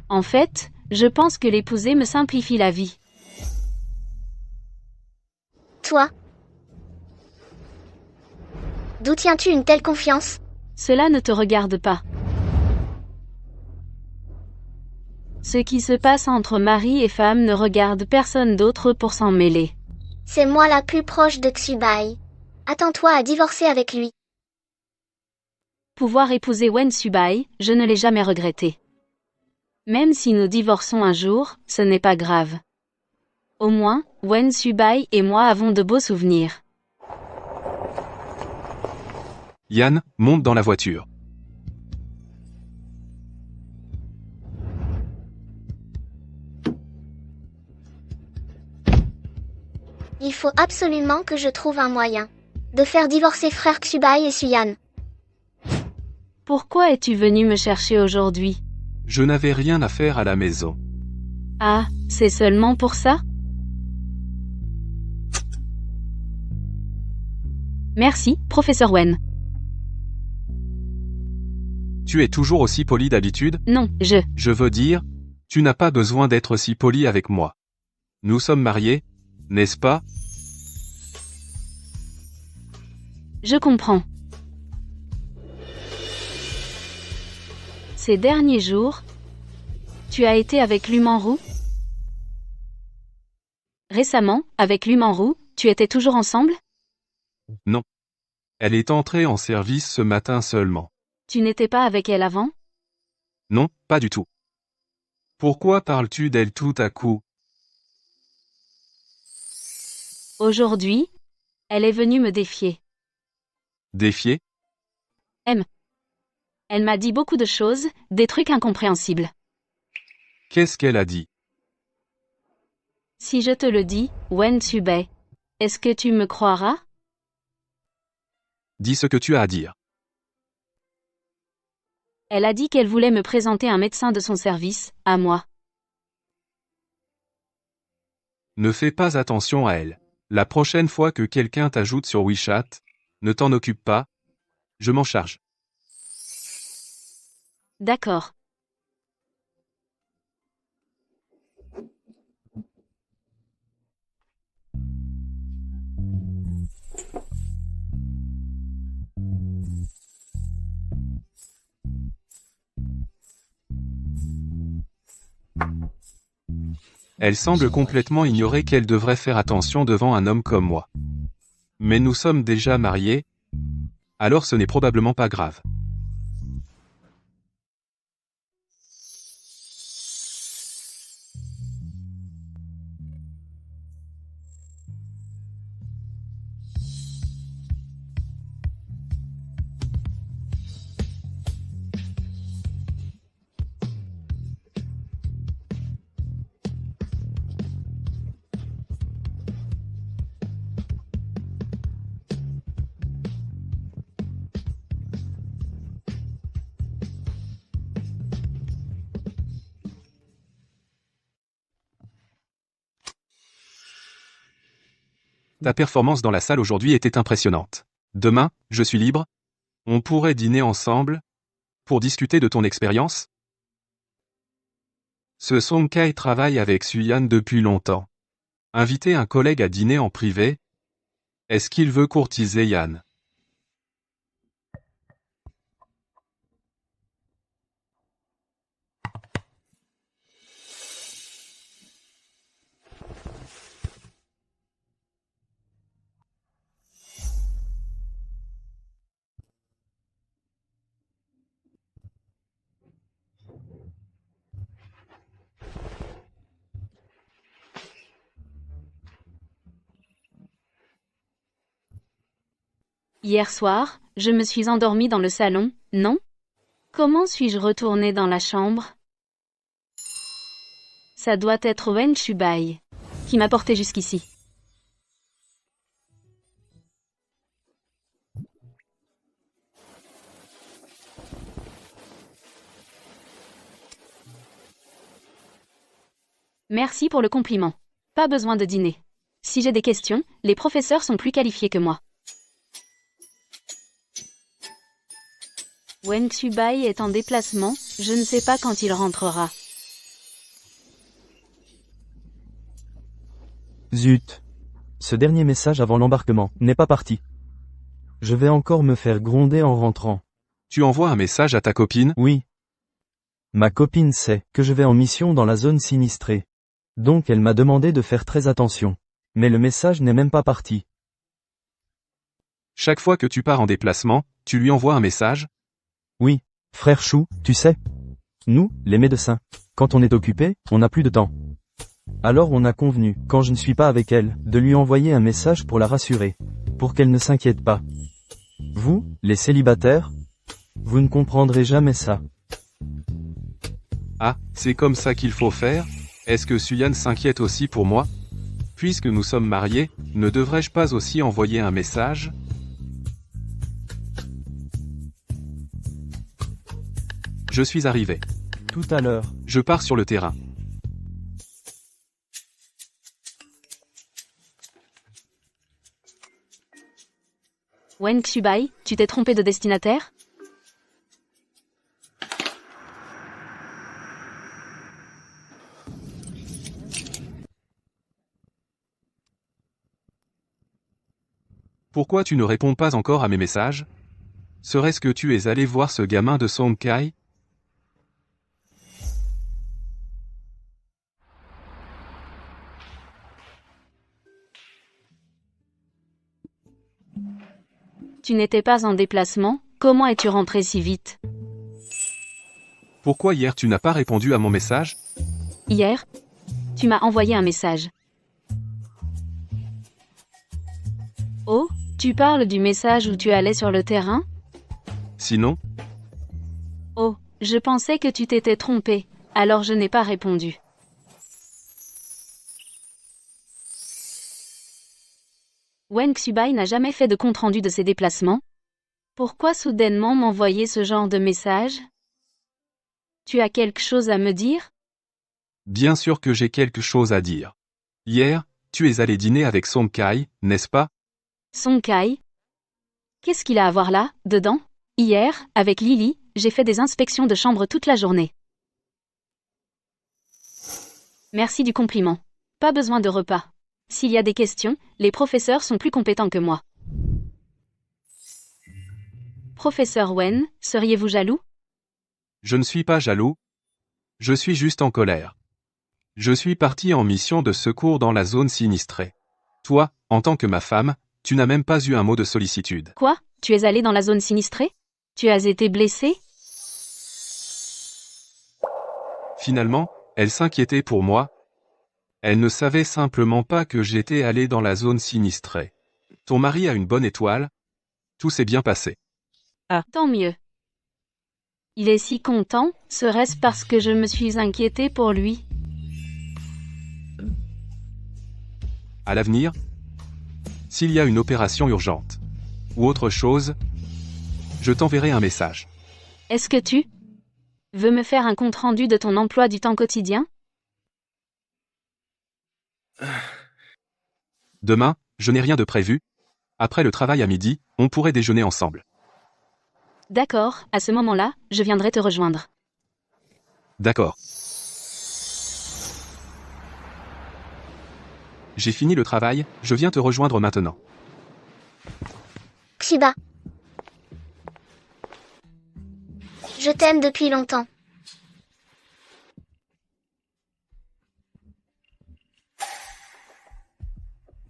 En fait, je pense que l'épouser me simplifie la vie. Toi? D'où tiens-tu une telle confiance? Cela ne te regarde pas. Ce qui se passe entre mari et femme ne regarde personne d'autre pour s'en mêler. C'est moi la plus proche de Xubai. Attends-toi à divorcer avec lui. Pouvoir épouser Wen Subai, je ne l'ai jamais regretté. Même si nous divorçons un jour, ce n'est pas grave. Au moins, Wen Subai et moi avons de beaux souvenirs. Yan, monte dans la voiture. Il faut absolument que je trouve un moyen. de faire divorcer frère Xubai et Suyan. Pourquoi es-tu venu me chercher aujourd'hui? Je n'avais rien à faire à la maison. Ah, c'est seulement pour ça? Merci, professeur Wen. Tu es toujours aussi poli d'habitude? Non, Je veux dire, tu n'as pas besoin d'être si poli avec moi. Nous sommes mariés, n'est-ce pas? Je comprends. Ces derniers jours, tu as été avec Lumanru? Récemment, avec Lumanru, tu étais toujours ensemble? Non. Elle est entrée en service ce matin seulement. Tu n'étais pas avec elle avant? Non, pas du tout. Pourquoi parles-tu d'elle tout à coup? Aujourd'hui, elle est venue me défier. Défier? Elle m'a dit beaucoup de choses, des trucs incompréhensibles. Qu'est-ce qu'elle a dit? Si je te le dis, Wen Subei, est-ce que tu me croiras? Dis ce que tu as à dire. Elle a dit qu'elle voulait me présenter un médecin de son service, à moi. Ne fais pas attention à elle. La prochaine fois que quelqu'un t'ajoute sur WeChat, ne t'en occupe pas. Je m'en charge. D'accord. Elle semble complètement ignorer qu'elle devrait faire attention devant un homme comme moi. Mais nous sommes déjà mariés, alors ce n'est probablement pas grave. Ta performance dans la salle aujourd'hui était impressionnante. Demain, je suis libre. On pourrait dîner ensemble pour discuter de ton expérience. Ce Song Kai travaille avec Suyan depuis longtemps. Inviter un collègue à dîner en privé? Est-ce qu'il veut courtiser Yan? Hier soir, je me suis endormie dans le salon, non? Comment suis-je retournée dans la chambre? Ça doit être Wen Shubai qui m'a portée jusqu'ici. Merci pour le compliment. Pas besoin de dîner. Si j'ai des questions, les professeurs sont plus qualifiés que moi. Wen Shubai est en déplacement, je ne sais pas quand il rentrera. Zut. Ce dernier message avant l'embarquement n'est pas parti. Je vais encore me faire gronder en rentrant. Tu envoies un message à ta copine? Oui. Ma copine sait que je vais en mission dans la zone sinistrée. Donc elle m'a demandé de faire très attention. Mais le message n'est même pas parti. Chaque fois que tu pars en déplacement, tu lui envoies un message? Oui, frère Chou, tu sais. Nous, les médecins, quand on est occupé, on n'a plus de temps. Alors on a convenu, quand je ne suis pas avec elle, de lui envoyer un message pour la rassurer. Pour qu'elle ne s'inquiète pas. Vous, les célibataires, vous ne comprendrez jamais ça. Ah, c'est comme ça qu'il faut faire? Est-ce que Suyan s'inquiète aussi pour moi? Puisque nous sommes mariés, ne devrais-je pas aussi envoyer un message? Je suis arrivé. Tout à l'heure. Je pars sur le terrain. Wen Xubai, tu t'es trompé de destinataire? Pourquoi tu ne réponds pas encore à mes messages? Serait-ce que tu es allé voir ce gamin de Song Kai? Tu n'étais pas en déplacement, comment es-tu rentré si vite? Pourquoi hier tu n'as pas répondu à mon message? Hier? Tu m'as envoyé un message. Oh, tu parles du message où tu allais sur le terrain? Sinon, Oh, je pensais que tu t'étais trompé, alors je n'ai pas répondu. Wen Xubai n'a jamais fait de compte-rendu de ses déplacements. Pourquoi soudainement m'envoyer ce genre de message? Tu as quelque chose à me dire? bien sûr que j'ai quelque chose à dire. Hier, tu es allé dîner avec Song Kai, n'est-ce pas? Song Kai? Qu'est-ce qu'il a à voir là, dedans? Hier, avec Lily, j'ai fait des inspections de chambre toute la journée. Merci du compliment. Pas besoin de repas. S'il y a des questions, les professeurs sont plus compétents que moi. Professeur Wen, seriez-vous jaloux? Je ne suis pas jaloux. Je suis juste en colère. Je suis parti en mission de secours dans la zone sinistrée. Toi, en tant que ma femme, tu n'as même pas eu un mot de sollicitude. Quoi? Tu es allé dans la zone sinistrée? Tu as été blessé? Finalement, elle s'inquiétait pour moi. Elle ne savait simplement pas que j'étais allé dans la zone sinistrée. Ton mari a une bonne étoile. Tout s'est bien passé. Tant mieux. Il est si content, serait-ce parce que je me suis inquiétée pour lui? À l'avenir, s'il y a une opération urgente ou autre chose, je t'enverrai un message. Est-ce que tu veux me faire un compte-rendu de ton emploi du temps quotidien? Demain, je n'ai rien de prévu. Après le travail à midi, on pourrait déjeuner ensemble. D'accord, à ce moment-là, je viendrai te rejoindre. D'accord. J'ai fini le travail, je viens te rejoindre maintenant. Xiba. Je t'aime depuis longtemps.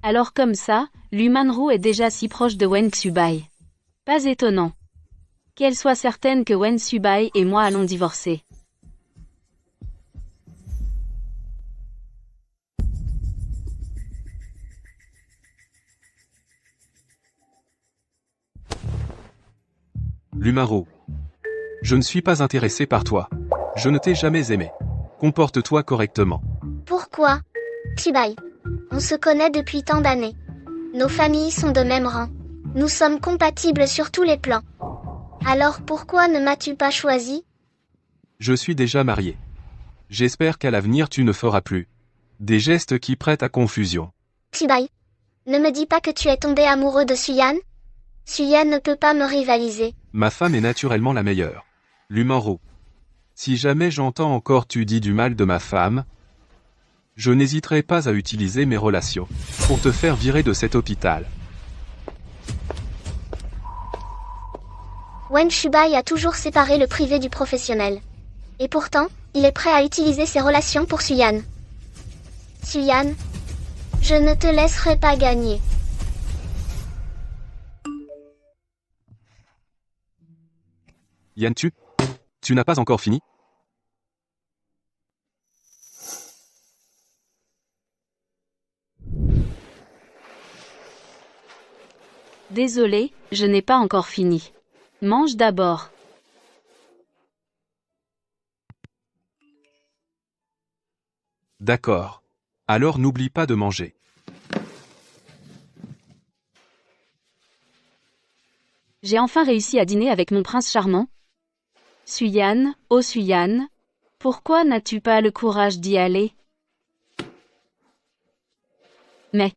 Alors comme ça, Lumanru est déjà si proche de Wen Xubai. Pas étonnant. Qu'elle soit certaine que Wen Xubai et moi allons divorcer. Lumanru. Je ne suis pas intéressé par toi. Je ne t'ai jamais aimé. Comporte-toi correctement. Pourquoi? Xibai. On se connaît depuis tant d'années. Nos familles sont de même rang. Nous sommes compatibles sur tous les plans. Alors pourquoi ne m'as-tu pas choisi? Je suis déjà marié. J'espère qu'à l'avenir tu ne feras plus des gestes qui prêtent à confusion. Xibai. Ne me dis pas que tu es tombé amoureux de Suyan. Suyan ne peut pas me rivaliser. Ma femme est naturellement la meilleure. Lumanru. Si jamais j'entends encore tu dis du mal de ma femme, je n'hésiterai pas à utiliser mes relations pour te faire virer de cet hôpital. Wen Xubai a toujours séparé le privé du professionnel. Et pourtant, il est prêt à utiliser ses relations pour Suyan. Suyan, je ne te laisserai pas gagner. Yan, tu n'as pas encore fini? Désolé, je n'ai pas encore fini. Mange d'abord. D'accord. Alors n'oublie pas de manger. J'ai enfin réussi à dîner avec mon prince charmant. Suyan, oh Suyan, pourquoi n'as-tu pas le courage d'y aller? Mais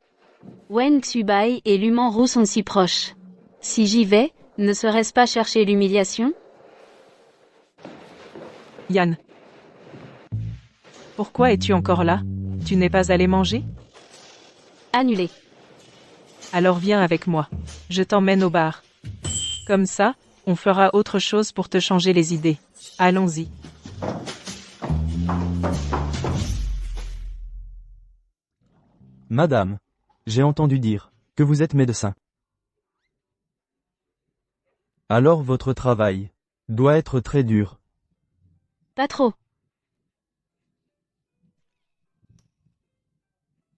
Wen Xubai et Lumanru sont si proches. Si j'y vais, ne serait-ce pas chercher l'humiliation? Yan. Pourquoi es-tu encore là? Tu n'es pas allé manger? Annulé. Alors viens avec moi. Je t'emmène au bar. Comme ça, on fera autre chose pour te changer les idées. Allons-y. Madame, j'ai entendu dire que vous êtes médecin. Alors votre travail doit être très dur. Pas trop.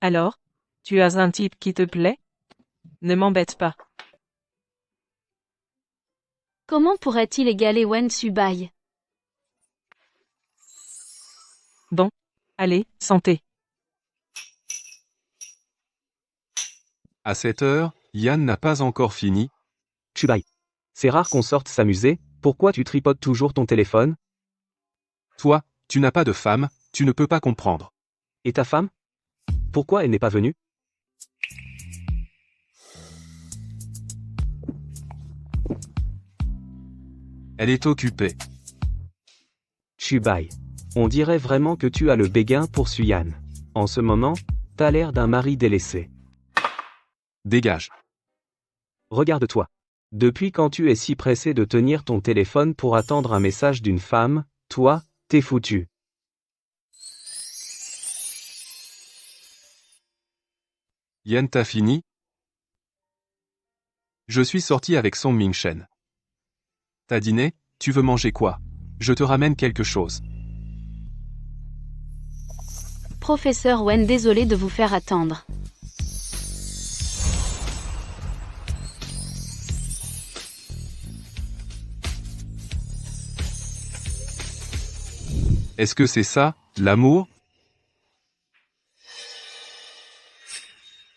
Alors, tu as un type qui te plaît? Ne m'embête pas. Comment pourrait-il égaler Wen Xubai? Bon. Allez, santé. À cette heure, Yan n'a pas encore fini. Xubai. C'est rare qu'on sorte s'amuser, pourquoi tu tripotes toujours ton téléphone? Toi, tu n'as pas de femme, tu ne peux pas comprendre. Et ta femme? Pourquoi elle n'est pas venue? Elle est occupée. Xubai. On dirait vraiment que tu as le béguin pour Suyan. En ce moment, t'as l'air d'un mari délaissé. Dégage. Regarde-toi. Depuis quand tu es si pressé de tenir ton téléphone pour attendre un message d'une femme, toi, t'es foutu. Yan, t'as fini? Je suis sorti avec Song Mingshen. T'as dîné? Tu veux manger quoi? Je te ramène quelque chose. Professeur Wen, désolé de vous faire attendre. Est-ce que c'est ça, l'amour?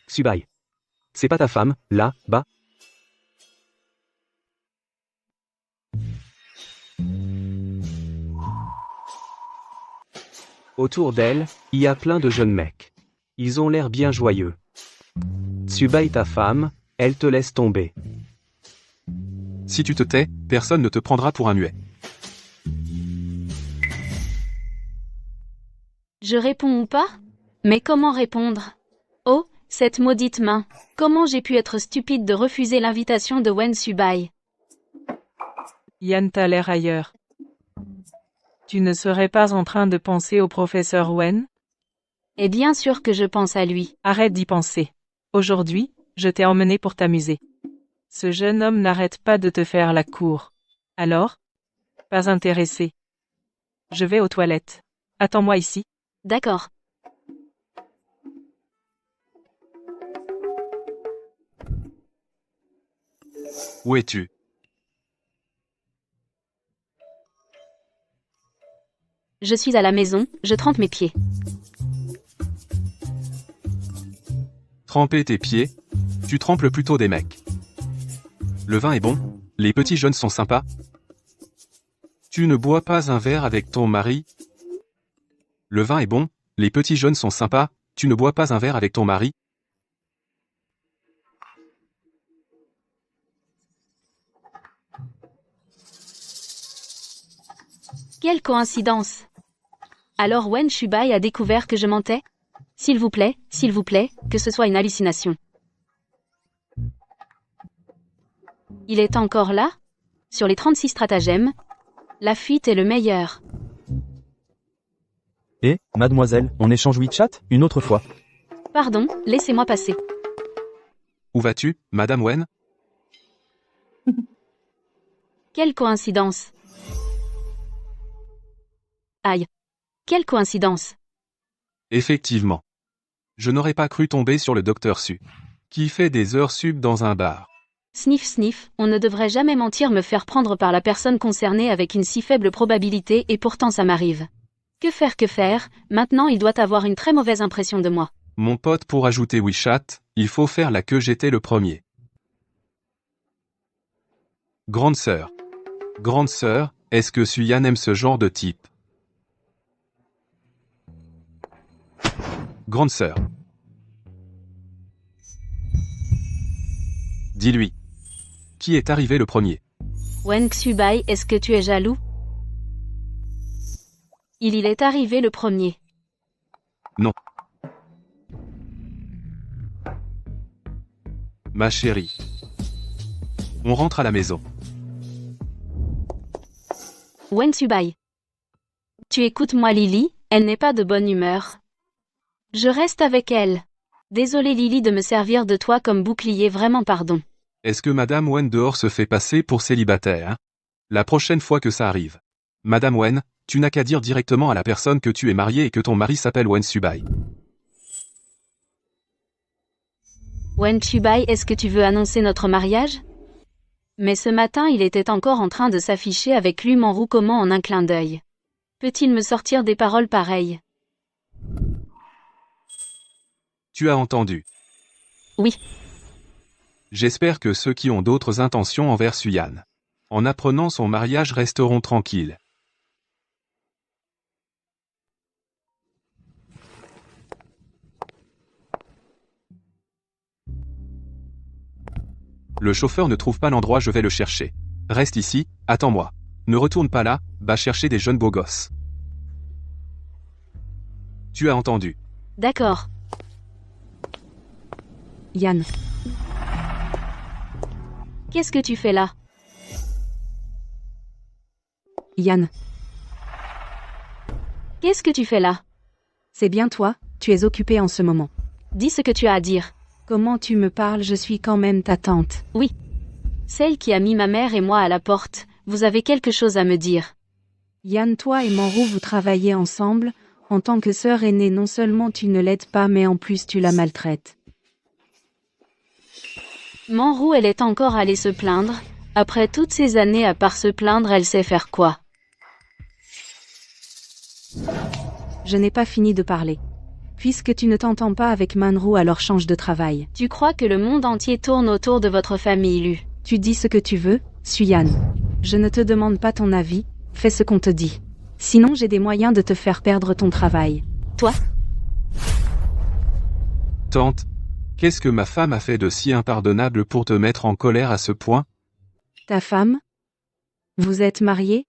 Xubai. C'est pas ta femme, là, bas? Autour d'elle, il y a plein de jeunes mecs. Ils ont l'air bien joyeux. Xubai, ta femme, elle te laisse tomber. Si tu te tais, personne ne te prendra pour un muet. Je réponds ou pas? Mais comment répondre? Oh, cette maudite main. Comment j'ai pu être stupide de refuser l'invitation de Wen Xubai? Yan, t'as l'air ailleurs. Tu ne serais pas en train de penser au professeur Wen? Et bien sûr que je pense à lui. Arrête d'y penser. Aujourd'hui, je t'ai emmené pour t'amuser. Ce jeune homme n'arrête pas de te faire la cour. Alors? Pas intéressé. Je vais aux toilettes. Attends-moi ici. D'accord. Où es-tu? Je suis à la maison, je trempe mes pieds. Tremper tes pieds? Tu trempes plutôt des mecs. Le vin est bon, les petits jeunes sont sympas. Tu ne bois pas un verre avec ton mari? Le vin est bon, les petits jeunes sont sympas, tu ne bois pas un verre avec ton mari? Quelle coïncidence! Alors Wen Xubai a découvert que je mentais? S'il vous plaît, que ce soit une hallucination. Il est encore là? Sur les 36 stratagèmes, la fuite est le meilleur. Et, mademoiselle, on échange WeChat, une autre fois. Pardon, laissez-moi passer. Où vas-tu, Madame Wen? Quelle coïncidence! Aïe! Quelle coïncidence! Effectivement. Je n'aurais pas cru tomber sur le docteur Su, qui fait des heures sub dans un bar. Sniff sniff, on ne devrait jamais mentir, me faire prendre par la personne concernée avec une si faible probabilité, et pourtant ça m'arrive. Que faire? Maintenant il doit avoir une très mauvaise impression de moi. Mon pote, pour ajouter WeChat, il faut faire la que j'étais le premier. Grande sœur, Est-ce que Suyan aime ce genre de type? Grande sœur. Dis-lui. Qui est arrivé le premier? Wen Xubai, est-ce que tu es jaloux? Il est arrivé le premier. Non. Ma chérie. On rentre à la maison. Wen Xubai. Tu écoutes-moi Lily, elle n'est pas de bonne humeur. Je reste avec elle. Désolée Lily de me servir de toi comme bouclier, vraiment pardon. Est-ce que Madame Wen dehors se fait passer pour célibataire, hein? La prochaine fois que ça arrive. Madame Wen, tu n'as qu'à dire directement à la personne que tu es mariée et que ton mari s'appelle Wen Xubai. Wen Xubai, est-ce que tu veux annoncer notre mariage? Mais ce matin il était encore en train de s'afficher avec Lu Manru comment en un clin d'œil. Peut-il me sortir des paroles pareilles? Tu as entendu? Oui. J'espère que ceux qui ont d'autres intentions envers Suyan, en apprenant son mariage, resteront tranquilles. Le chauffeur ne trouve pas l'endroit, je vais le chercher. Reste ici, attends-moi. Ne retourne pas là, va chercher des jeunes beaux gosses. Tu as entendu? D'accord. Yan. Qu'est-ce que tu fais là? Yan. Qu'est-ce que tu fais là? C'est bien toi, tu es occupé en ce moment. Dis ce que tu as à dire. Comment tu me parles, je suis quand même ta tante. Oui. Celle qui a mis ma mère et moi à la porte, vous avez quelque chose à me dire. Yan, toi et Manru, vous travaillez ensemble. En tant que sœur aînée, non seulement tu ne l'aides pas, mais en plus tu la maltraites. Manru, elle est encore allée se plaindre. Après toutes ces années à part se plaindre, elle sait faire quoi? Je n'ai pas fini de parler. Puisque tu ne t'entends pas avec Manru, alors change de travail. Tu crois que le monde entier tourne autour de votre famille, Lu? Tu dis ce que tu veux, Suyan. Je ne te demande pas ton avis, fais ce qu'on te dit. Sinon j'ai des moyens de te faire perdre ton travail. Toi? Tante, qu'est-ce que ma femme a fait de si impardonnable pour te mettre en colère à ce point? Ta femme? Vous êtes mariés?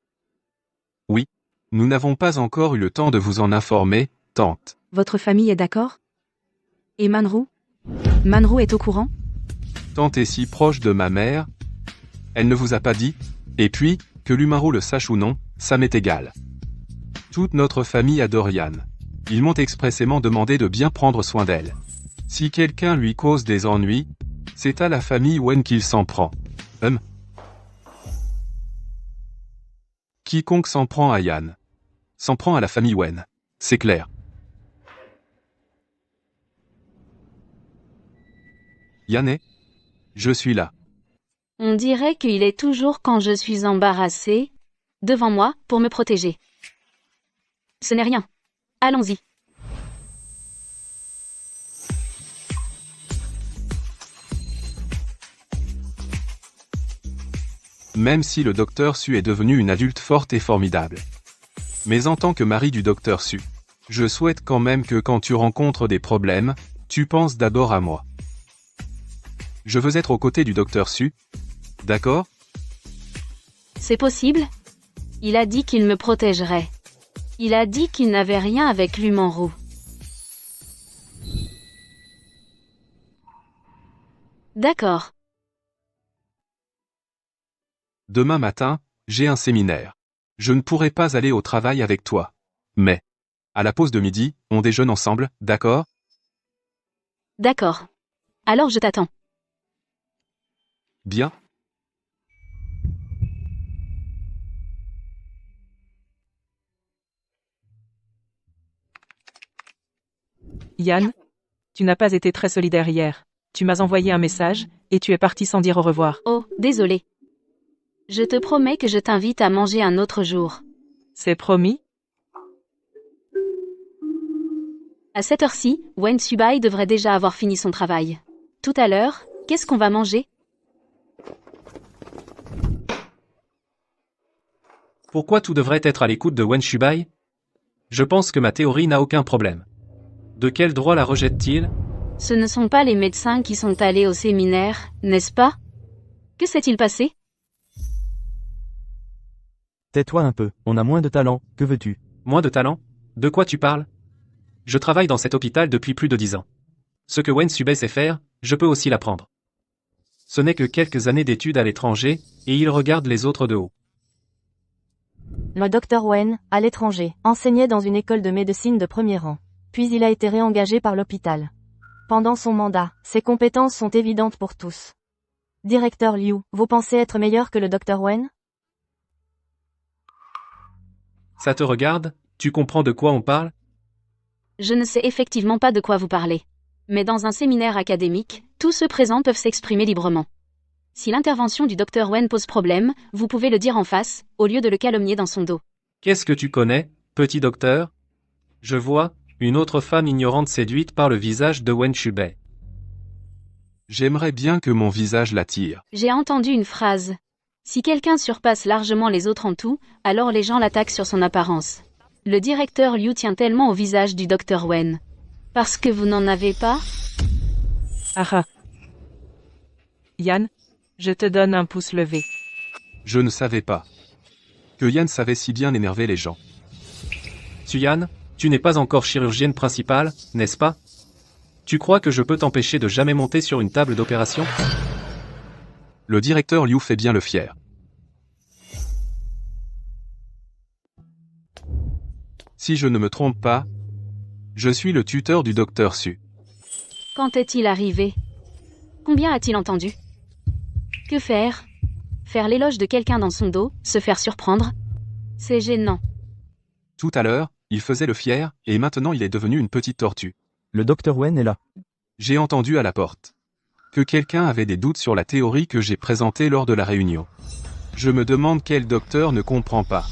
Oui. Nous n'avons pas encore eu le temps de vous en informer, tante. Votre famille est d'accord? Et Manru? Manru est au courant? Tante est si proche de ma mère. Elle ne vous a pas dit? Et puis, que Lu Manru le sache ou non, ça m'est égal. Toute notre famille adore Yan. Ils m'ont expressément demandé de bien prendre soin d'elle. Si quelqu'un lui cause des ennuis, c'est à la famille Wen qu'il s'en prend. Quiconque s'en prend à Yan s'en prend à la famille Wen. C'est clair. Yané, je suis là. On dirait qu'il est toujours quand je suis embarrassée, devant moi, pour me protéger. Ce n'est rien. Allons-y. Même si le docteur Su est devenu une adulte forte et formidable. Mais en tant que mari du docteur Su, je souhaite quand même que quand tu rencontres des problèmes, tu penses d'abord à moi. Je veux être aux côtés du docteur Su. D'accord? C'est possible? Il a dit qu'il me protégerait. Il a dit qu'il n'avait rien avec Lu Manru. D'accord. Demain matin, j'ai un séminaire. Je ne pourrai pas aller au travail avec toi. Mais, à la pause de midi, on déjeune ensemble, d'accord? D'accord. Alors je t'attends. Bien. Yan, tu n'as pas été très solidaire hier. Tu m'as envoyé un message, et tu es parti sans dire au revoir. Oh, désolé. Je te promets que je t'invite à manger un autre jour. C'est promis? À cette heure-ci, Wen Xubai devrait déjà avoir fini son travail. Tout à l'heure, qu'est-ce qu'on va manger? Pourquoi tout devrait être à l'écoute de Wen Shubai? Je pense que ma théorie n'a aucun problème. De quel droit la rejette-t-il? Ce ne sont pas les médecins qui sont allés au séminaire, n'est-ce pas? Que s'est-il passé? Tais-toi un peu, on a moins de talent, que veux-tu? Moins de talent? De quoi tu parles? Je travaille dans cet hôpital depuis plus de 10 ans. Ce que Wen Shubai sait faire, je peux aussi l'apprendre. Ce n'est que quelques années d'études à l'étranger, et il regarde les autres de haut. Le docteur Wen, à l'étranger, enseignait dans une école de médecine de premier rang. Puis il a été réengagé par l'hôpital. Pendant son mandat, ses compétences sont évidentes pour tous. Directeur Liu, vous pensez être meilleur que le docteur Wen? Ça te regarde? Tu comprends de quoi on parle? Je ne sais effectivement pas de quoi vous parlez. Mais dans un séminaire académique, tous ceux présents peuvent s'exprimer librement. Si l'intervention du docteur Wen pose problème, vous pouvez le dire en face, au lieu de le calomnier dans son dos. Qu'est-ce que tu connais, petit docteur? Je vois, une autre femme ignorante séduite par le visage de Wen Shubai. J'aimerais bien que mon visage l'attire. J'ai entendu une phrase. Si quelqu'un surpasse largement les autres en tout, alors les gens l'attaquent sur son apparence. Le directeur Liu tient tellement au visage du docteur Wen. Parce que vous n'en avez pas? Ah ah. Yann, je te donne un pouce levé. Je ne savais pas que Yann savait si bien énerver les gens. Yann, tu n'es pas encore chirurgienne principale, n'est-ce pas? Tu crois que je peux t'empêcher de jamais monter sur une table d'opération? Le directeur Liu fait bien le fier. Si je ne me trompe pas, je suis le tuteur du docteur Su. Quand est-il arrivé? Combien a-t-il entendu? Que faire? Faire l'éloge de quelqu'un dans son dos, se faire surprendre? C'est gênant. Tout à l'heure, il faisait le fier, et maintenant il est devenu une petite tortue. Le docteur Wen est là. J'ai entendu à la porte que quelqu'un avait des doutes sur la théorie que j'ai présentée lors de la réunion. Je me demande quel docteur ne comprend pas.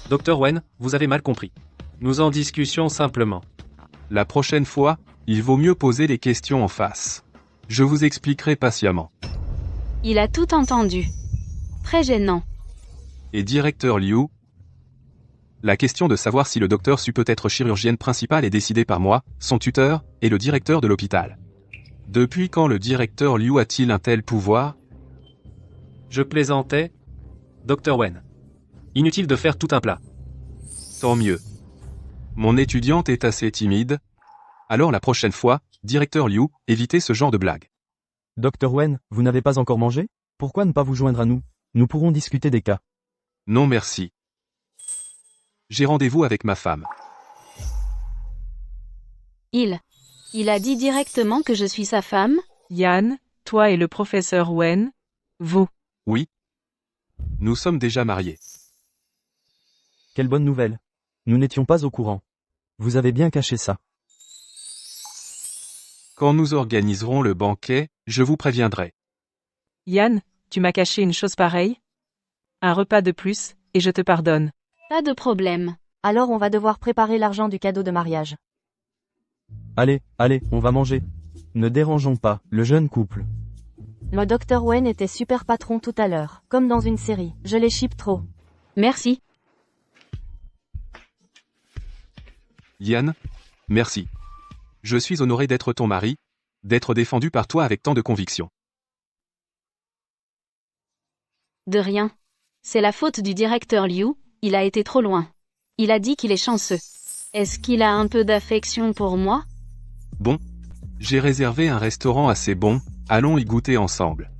Docteur Wen, vous avez mal compris. Nous en discutions simplement. La prochaine fois, il vaut mieux poser les questions en face. Je vous expliquerai patiemment. Il a tout entendu. Très gênant. Et directeur Liu, la question de savoir si le docteur Su peut être chirurgienne principale est décidée par moi, son tuteur, et le directeur de l'hôpital. Depuis quand le directeur Liu a-t-il un tel pouvoir? Je plaisantais, docteur Wen. Inutile de faire tout un plat. Tant mieux. Mon étudiante est assez timide. Alors la prochaine fois, directeur Liu, évitez ce genre de blague. Docteur Wen, vous n'avez pas encore mangé? Pourquoi ne pas vous joindre à nous? Nous pourrons discuter des cas. Non merci. J'ai rendez-vous avec ma femme. Il a dit directement que je suis sa femme? Yann, toi et le professeur Wen, vous. Oui. Nous sommes déjà mariés. Quelle bonne nouvelle. Nous n'étions pas au courant. Vous avez bien caché ça. Quand nous organiserons le banquet, je vous préviendrai. Yann, tu m'as caché une chose pareille? Un repas de plus, et je te pardonne. Pas de problème. Alors on va devoir préparer l'argent du cadeau de mariage. Allez, on va manger. Ne dérangeons pas, le jeune couple. Le docteur Wen était super patron tout à l'heure, comme dans une série. Je les ship trop. Merci. Yann, merci. Je suis honoré d'être ton mari, d'être défendu par toi avec tant de conviction. De rien. C'est la faute du directeur Liu, il a été trop loin. Il a dit qu'il est chanceux. Est-ce qu'il a un peu d'affection pour moi? Bon. J'ai réservé un restaurant assez bon, allons y goûter ensemble.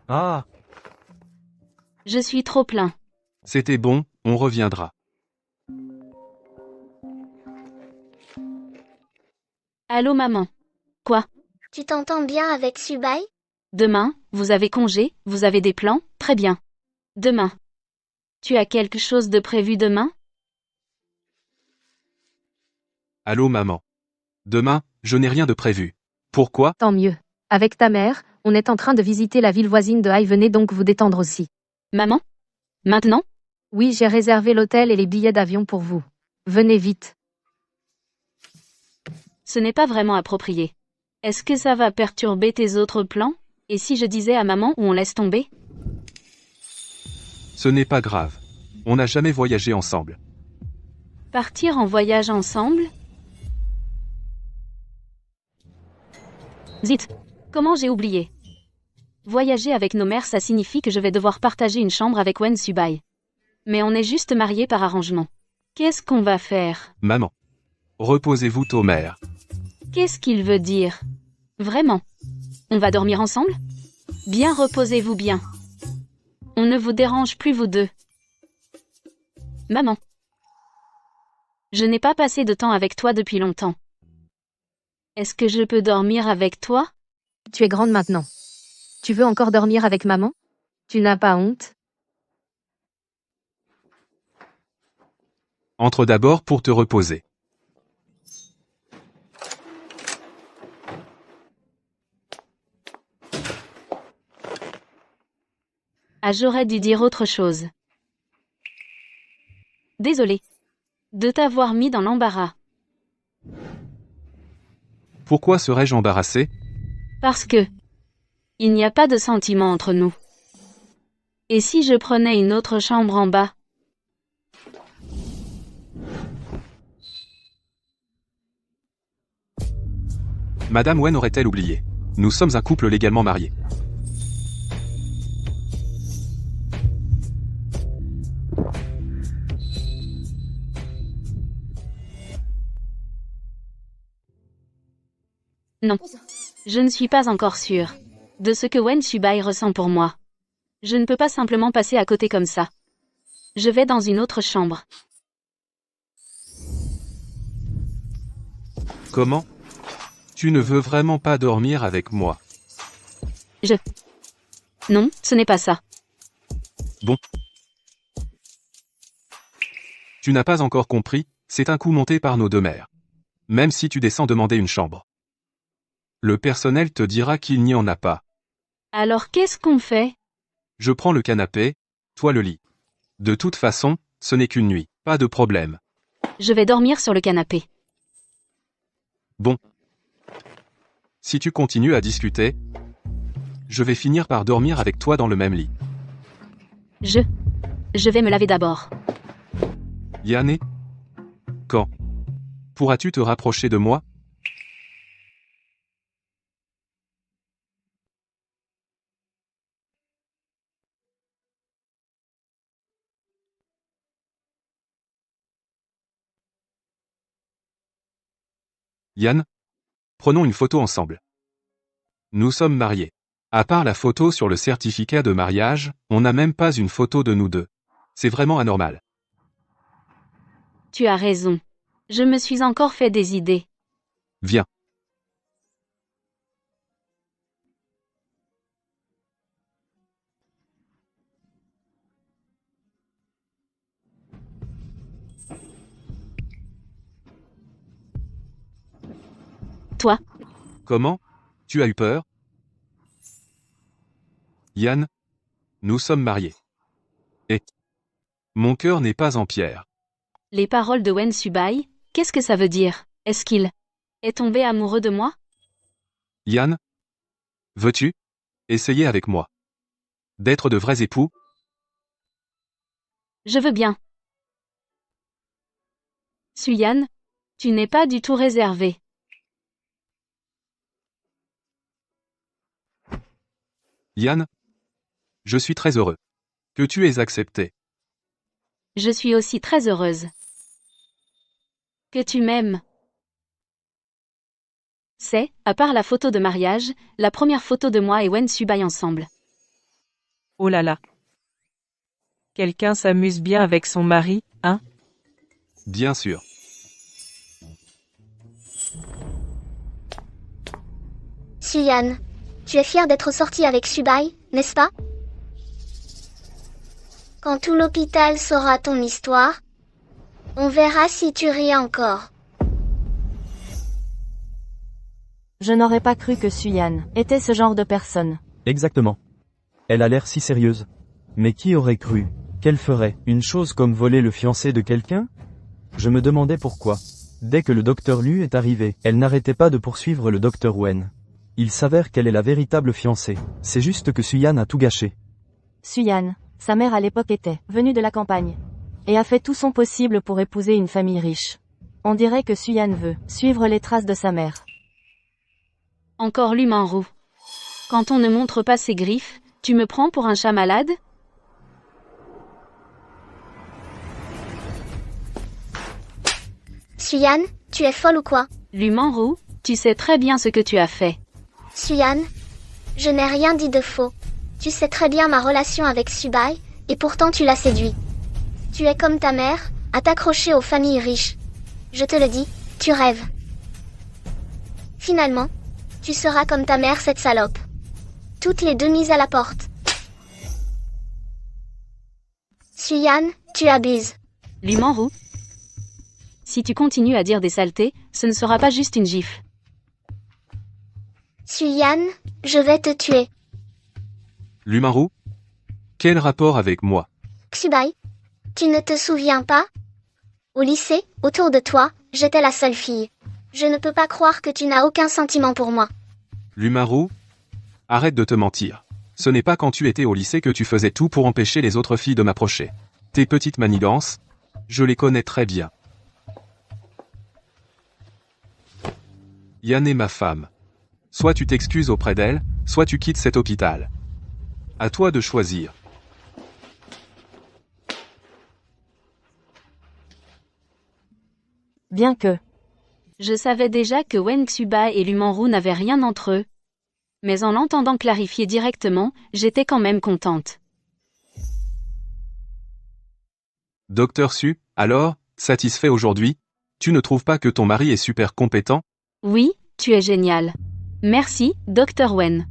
Ah! Je suis trop plein. C'était bon, on reviendra. Allô maman. Quoi? Tu t'entends bien avec Subai? Demain, vous avez congé, vous avez des plans, très bien. Demain. Tu as quelque chose de prévu demain? Allô maman. Demain, je n'ai rien de prévu. Pourquoi? Tant mieux. Avec ta mère, on est en train de visiter la ville voisine de Hai, venez donc vous détendre aussi. Maman? Maintenant? Oui, j'ai réservé l'hôtel et les billets d'avion pour vous. Venez vite. Ce n'est pas vraiment approprié. Est-ce que ça va perturber tes autres plans? Et si je disais à maman où on laisse tomber? Ce n'est pas grave. On n'a jamais voyagé ensemble. Partir en voyage ensemble? Zut! Comment j'ai oublié? Voyager avec nos mères, ça signifie que je vais devoir partager une chambre avec Wen Subai. Mais on est juste mariés par arrangement. Qu'est-ce qu'on va faire? Maman. Reposez-vous tôt, mère. Qu'est-ce qu'il veut dire? Vraiment? On va dormir ensemble? Bien, reposez-vous bien. On ne vous dérange plus vous deux. Maman. Je n'ai pas passé de temps avec toi depuis longtemps. Est-ce que je peux dormir avec toi? Tu es grande maintenant. Tu veux encore dormir avec maman? Tu n'as pas honte? Entre d'abord pour te reposer. Ah, j'aurais dû dire autre chose. Désolée. De t'avoir mis dans l'embarras. Pourquoi serais-je embarrassé? Parce que... il n'y a pas de sentiment entre nous. Et si je prenais une autre chambre en bas? Madame Wen aurait-elle oublié? Nous sommes un couple légalement marié. Non. Je ne suis pas encore sûre de ce que Wen Subai ressent pour moi. Je ne peux pas simplement passer à côté comme ça. Je vais dans une autre chambre. Comment? Tu ne veux vraiment pas dormir avec moi? Non, ce n'est pas ça. Bon. Tu n'as pas encore compris, c'est un coup monté par nos deux mères. Même si tu descends demander une chambre. Le personnel te dira qu'il n'y en a pas. Alors qu'est-ce qu'on fait? Je prends le canapé, toi le lit. De toute façon, ce n'est qu'une nuit, pas de problème. Je vais dormir sur le canapé. Bon. Si tu continues à discuter, je vais finir par dormir avec toi dans le même lit. Je vais me laver d'abord. Yanné? Quand pourras-tu te rapprocher de moi? Yann? Prenons une photo ensemble. Nous sommes mariés. À part la photo sur le certificat de mariage, on n'a même pas une photo de nous deux. C'est vraiment anormal. Tu as raison. Je me suis encore fait des idées. Viens. Toi? Comment? Tu as eu peur? Yann? Nous sommes mariés. Et mon cœur n'est pas en pierre. Les paroles de Wen Subai, qu'est-ce que ça veut dire? Est-ce qu'il est tombé amoureux de moi? Yann? Veux-tu essayer avec moi d'être de vrais époux? Je veux bien. Suyan, tu n'es pas du tout réservé. Yann? Je suis très heureux que tu aies accepté. Je suis aussi très heureuse que tu m'aimes. C'est, à part la photo de mariage, la première photo de moi et Wen Subai ensemble. Oh là là. Quelqu'un s'amuse bien avec son mari, hein? Bien sûr. Suyan, tu es fier d'être sorti avec Subai, n'est-ce pas? Quand tout l'hôpital saura ton histoire, on verra si tu ris encore. Je n'aurais pas cru que Suyan était ce genre de personne. Exactement. Elle a l'air si sérieuse. Mais qui aurait cru qu'elle ferait une chose comme voler le fiancé de quelqu'un? Je me demandais pourquoi. Dès que le docteur Lu est arrivé, elle n'arrêtait pas de poursuivre le docteur Wen. Il s'avère qu'elle est la véritable fiancée. C'est juste que Suyan a tout gâché. Suyan, sa mère à l'époque était venue de la campagne. Et a fait tout son possible pour épouser une famille riche. On dirait que Suyan veut suivre les traces de sa mère. Encore l'humain roux. Quand on ne montre pas ses griffes, tu me prends pour un chat malade? Suyan, tu es folle ou quoi? L'humain roux, tu sais très bien ce que tu as fait. Suyan, je n'ai rien dit de faux. Tu sais très bien ma relation avec Subai, et pourtant tu l'as séduit. Tu es comme ta mère, à t'accrocher aux familles riches. Je te le dis, tu rêves. Finalement, tu seras comme ta mère, cette salope. Toutes les deux mises à la porte. Suyan, tu abuses. L'humain roux. Si tu continues à dire des saletés, ce ne sera pas juste une gifle. Suyan, je vais te tuer. L'humain roux? Quel rapport avec moi? Subai, tu ne te souviens pas? Au lycée, autour de toi, j'étais la seule fille. Je ne peux pas croire que tu n'as aucun sentiment pour moi. L'humain roux? Arrête de te mentir. Ce n'est pas quand tu étais au lycée que tu faisais tout pour empêcher les autres filles de m'approcher. Tes petites manigances, je les connais très bien. Yann est ma femme. Soit tu t'excuses auprès d'elle, soit tu quittes cet hôpital. À toi de choisir. Bien que, Je savais déjà que Wen Xuba et l'humain roux n'avaient rien entre eux. Mais en l'entendant clarifier directement, j'étais quand même contente. Docteur Su, alors, satisfait aujourd'hui? Tu ne trouves pas que ton mari est super compétent? Oui, tu es génial. Merci, Dr. Wen.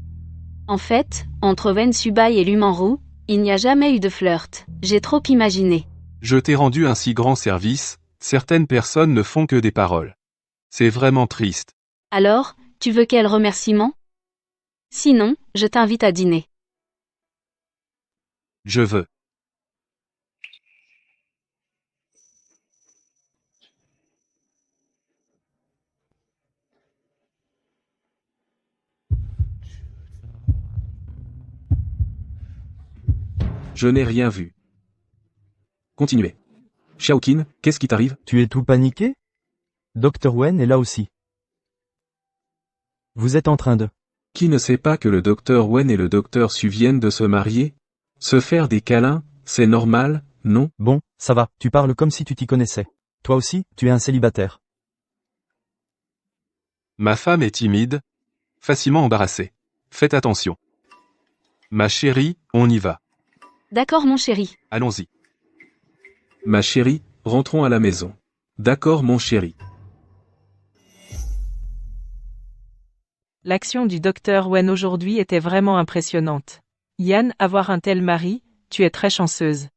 En fait, entre Wen Subai et l'humain roux, il n'y a jamais eu de flirt. J'ai trop imaginé. Je t'ai rendu un si grand service, certaines personnes ne font que des paroles. C'est vraiment triste. Alors, tu veux quel remerciement? Sinon, je t'invite à dîner. Je veux. Je n'ai rien vu. Continuez. Xiaoqin, qu'est-ce qui t'arrive? Tu es tout paniqué? Dr. Wen est là aussi. Vous êtes en train de... Qui ne sait pas que le docteur Wen et le docteur Su viennent de se marier? Se faire des câlins, c'est normal, non? Bon, ça va, tu parles comme si tu t'y connaissais. Toi aussi, tu es un célibataire. Ma femme est timide, facilement embarrassée. Faites attention. Ma chérie, on y va. D'accord, mon chéri. Allons-y. Ma chérie, rentrons à la maison. D'accord, mon chéri. L'action du docteur Wen aujourd'hui était vraiment impressionnante. Yann, avoir un tel mari, tu es très chanceuse.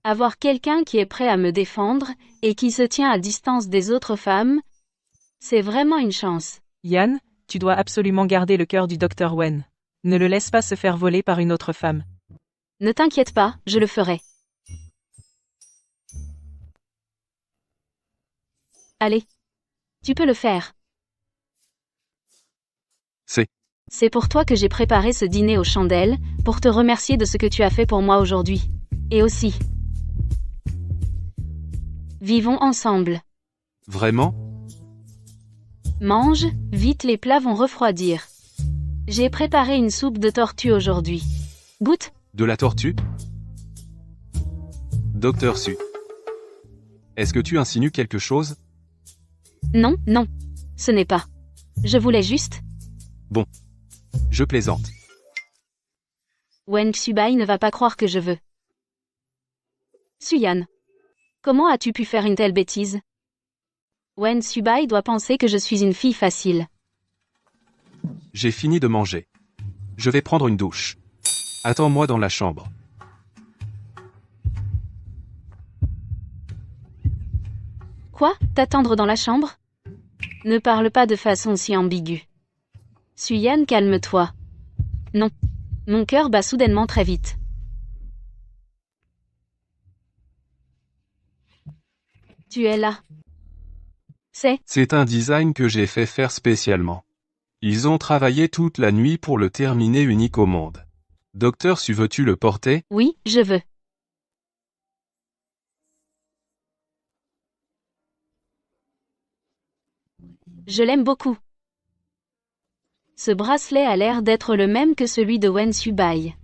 Avoir quelqu'un qui est prêt à me défendre, et qui se tient à distance des autres femmes, c'est vraiment une chance. Yann, tu dois absolument garder le cœur du docteur Wen. Ne le laisse pas se faire voler par une autre femme. Ne t'inquiète pas, je le ferai. Allez. Tu peux le faire. C'est pour toi que j'ai préparé ce dîner aux chandelles, pour te remercier de ce que tu as fait pour moi aujourd'hui. Et aussi. Vivons ensemble. Vraiment? Mange, vite les plats vont refroidir. J'ai préparé une soupe de tortue aujourd'hui. Goûte. De la tortue? Docteur Su. Est-ce que tu insinues quelque chose? Non, non. Ce n'est pas. Je voulais juste. Je plaisante. Wen Xubai ne va pas croire que je veux. Suyan. Comment as-tu pu faire une telle bêtise? Wen Xubai doit penser que je suis une fille facile. J'ai fini de manger. Je vais prendre une douche. Attends-moi dans la chambre. Quoi? T'attendre dans la chambre? Ne parle pas de façon si ambiguë. Suyan, calme-toi. Non. Mon cœur bat soudainement très vite. Tu es là. C'est un design que j'ai fait faire spécialement. Ils ont travaillé toute la nuit pour le terminer unique au monde. Docteur Su, veux-tu le porter? Oui, je veux. Je l'aime beaucoup. Ce bracelet a l'air d'être le même que celui de Wen Subai.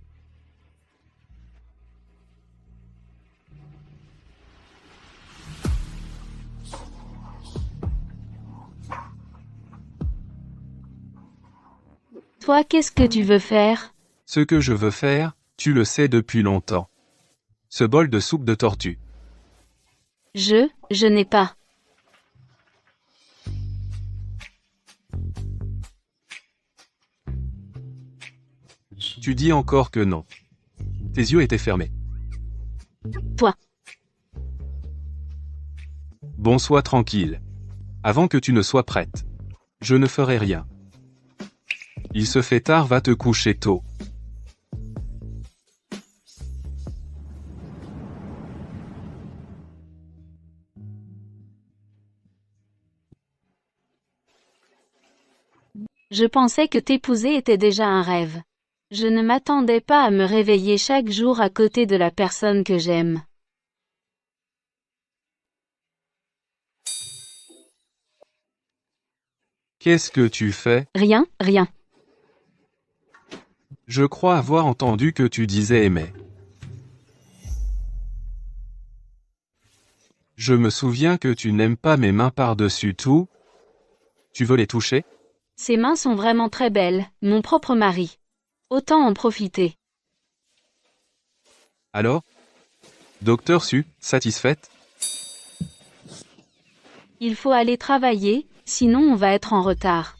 Toi, qu'est-ce que tu veux faire? Ce que je veux faire, tu le sais depuis longtemps. Ce bol de soupe de tortue. Je n'ai pas. Tu dis encore que non. Tes yeux étaient fermés. Toi. Bon, sois tranquille. Avant que tu ne sois prête. Je ne ferai rien. Il se fait tard, va te coucher tôt. Je pensais que t'épouser était déjà un rêve. Je ne m'attendais pas à me réveiller chaque jour à côté de la personne que j'aime. Qu'est-ce que tu fais? Rien, rien. Je crois avoir entendu que tu disais aimer. Je me souviens que tu n'aimes pas mes mains par-dessus tout. Tu veux les toucher? Ces mains sont vraiment très belles, mon propre mari. Autant en profiter. Alors? Docteur Su, satisfaite? Il faut aller travailler, sinon on va être en retard.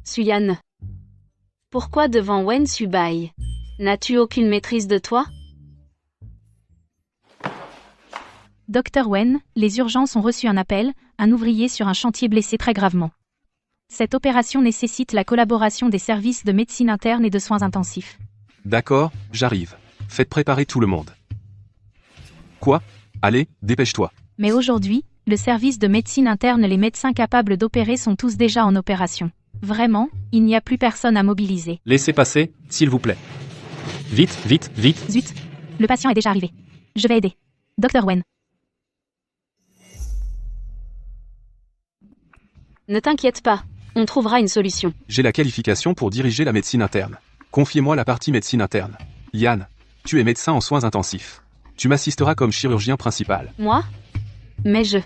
Suyan. Pourquoi devant Wen Subai? N'as-tu aucune maîtrise de toi? Docteur Wen, les urgences ont reçu un appel, un ouvrier sur un chantier blessé très gravement. Cette opération nécessite la collaboration des services de médecine interne et de soins intensifs. D'accord, j'arrive. Faites préparer tout le monde. Quoi? Allez, dépêche-toi. Mais aujourd'hui, le service de médecine interne et les médecins capables d'opérer sont tous déjà en opération. Vraiment, il n'y a plus personne à mobiliser. Laissez passer, s'il vous plaît. Vite, vite, vite. Zut. Le patient est déjà arrivé. Je vais aider. Docteur Wen. Ne t'inquiète pas, on trouvera une solution. J'ai la qualification pour diriger la médecine interne. Confiez-moi la partie médecine interne. Yann, tu es médecin en soins intensifs. Tu m'assisteras comme chirurgien principal. Moi? Mais je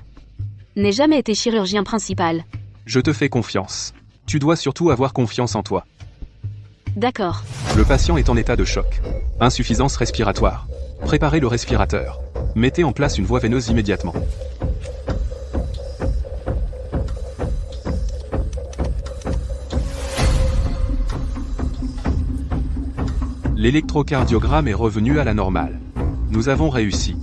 n'ai jamais été chirurgien principal. Je te fais confiance. Tu dois surtout avoir confiance en toi. D'accord. Le patient est en état de choc. Insuffisance respiratoire. Préparez le respirateur. Mettez en place une voie veineuse immédiatement. L'électrocardiogramme est revenu à la normale. Nous avons réussi.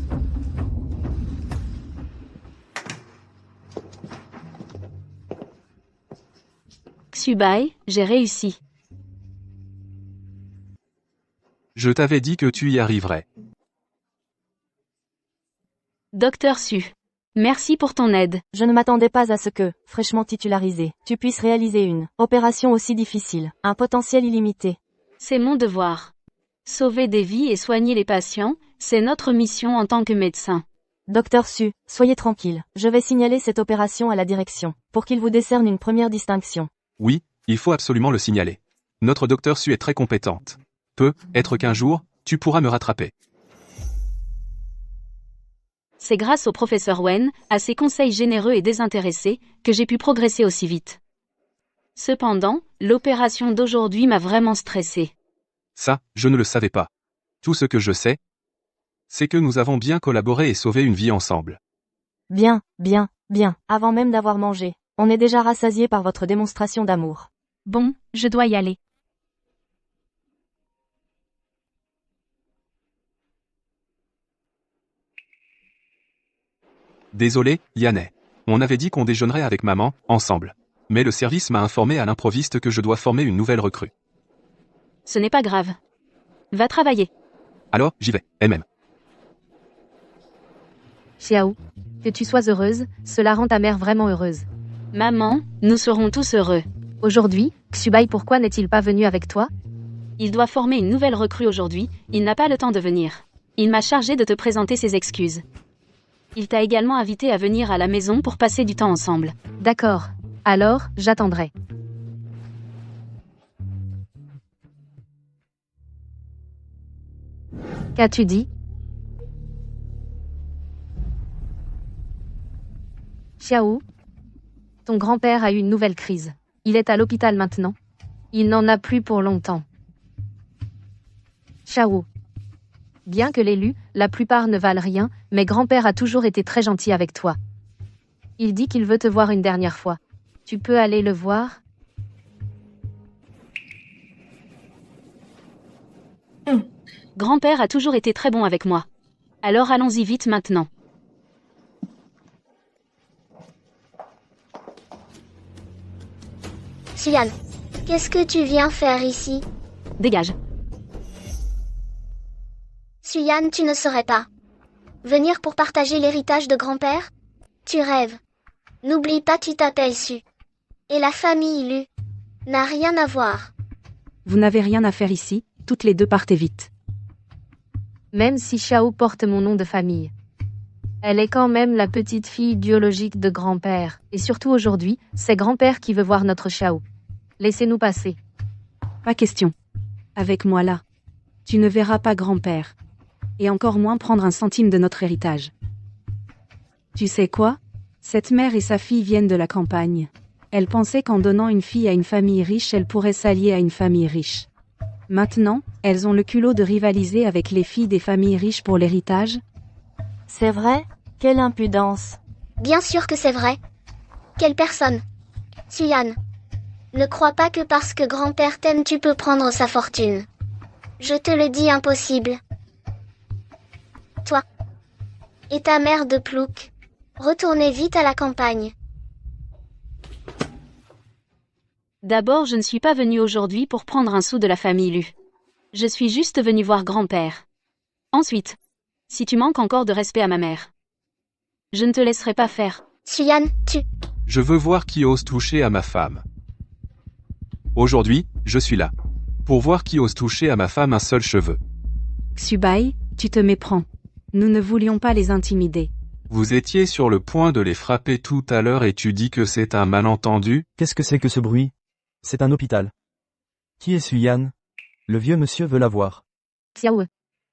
Subai, j'ai réussi. Je t'avais dit que tu y arriverais. Docteur Su. Merci pour ton aide. Je ne m'attendais pas à ce que, fraîchement titularisé, tu puisses réaliser une opération aussi difficile, un potentiel illimité. C'est mon devoir. Sauver des vies et soigner les patients, c'est notre mission en tant que médecin. Docteur Su, soyez tranquille, je vais signaler cette opération à la direction, pour qu'il vous décerne une première distinction. Oui, il faut absolument le signaler. Notre docteur Su est très compétente. Peut-être qu'un jour, tu pourras me rattraper. C'est grâce au professeur Wen, à ses conseils généreux et désintéressés, que j'ai pu progresser aussi vite. Cependant, l'opération d'aujourd'hui m'a vraiment stressé. Ça, je ne le savais pas. Tout ce que je sais, c'est que nous avons bien collaboré et sauvé une vie ensemble. Bien, bien, bien, avant même d'avoir mangé. On est déjà rassasié par votre démonstration d'amour. Bon, je dois y aller. Désolé, Yannet. On avait dit qu'on déjeunerait avec maman, ensemble. Mais le service m'a informé à l'improviste que je dois former une nouvelle recrue. Ce n'est pas grave. Va travailler. Alors, j'y vais, elle-même. Xiao, que tu sois heureuse, cela rend ta mère vraiment heureuse. Maman, nous serons tous heureux. Aujourd'hui, Xubai pourquoi n'est-il pas venu avec toi? Il doit former une nouvelle recrue aujourd'hui, il n'a pas le temps de venir. Il m'a chargé de te présenter ses excuses. Il t'a également invité à venir à la maison pour passer du temps ensemble. D'accord. Alors, j'attendrai. Qu'as-tu dit? Xiao, ton grand-père a eu une nouvelle crise. Il est à l'hôpital maintenant. Il n'en a plus pour longtemps. Xiao. Bien que l'élu, la plupart ne valent rien, mais grand-père a toujours été très gentil avec toi. Il dit qu'il veut te voir une dernière fois. Tu peux aller le voir? Grand-père a toujours été très bon avec moi. Alors allons-y vite maintenant. Xuyan, qu'est-ce que tu viens faire ici? Dégage. Xuyan, tu ne saurais pas. Venir pour partager l'héritage de grand-père? Tu rêves. N'oublie pas, tu t'appelles Su. Et la famille Lu n'a rien à voir. Vous n'avez rien à faire ici, toutes les deux partez vite. Même si Xiao porte mon nom de famille. Elle est quand même la petite fille biologique de grand-père. Et surtout aujourd'hui, c'est grand-père qui veut voir notre Xiao. Laissez-nous passer. Pas question. Avec moi là. Tu ne verras pas grand-père. Et encore moins prendre un centime de notre héritage. Tu sais quoi? Cette mère et sa fille viennent de la campagne. Elle pensait qu'en donnant une fille à une famille riche, elle pourrait s'allier à une famille riche. Maintenant, elles ont le culot de rivaliser avec les filles des familles riches pour l'héritage? C'est vrai? Quelle impudence! Bien sûr que c'est vrai. Quelle personne? Xuyan. Ne crois pas que parce que grand-père t'aime tu peux prendre sa fortune. Je te le dis, impossible. Toi et ta mère de Plouk, retournez vite à la campagne. D'abord, je ne suis pas venue aujourd'hui pour prendre un sou de la famille Lu. Je suis juste venue voir grand-père. Ensuite, si tu manques encore de respect à ma mère, je ne te laisserai pas faire. Xuyan, tu... Je veux voir qui ose toucher à ma femme. Aujourd'hui, je suis là. Pour voir qui ose toucher à ma femme un seul cheveu. Xubai, tu te méprends. Nous ne voulions pas les intimider. Vous étiez sur le point de les frapper tout à l'heure et tu dis que c'est un malentendu? Qu'est-ce que c'est que ce bruit? C'est un hôpital. Qui est Xuyan? Le vieux monsieur veut la voir. Xiao.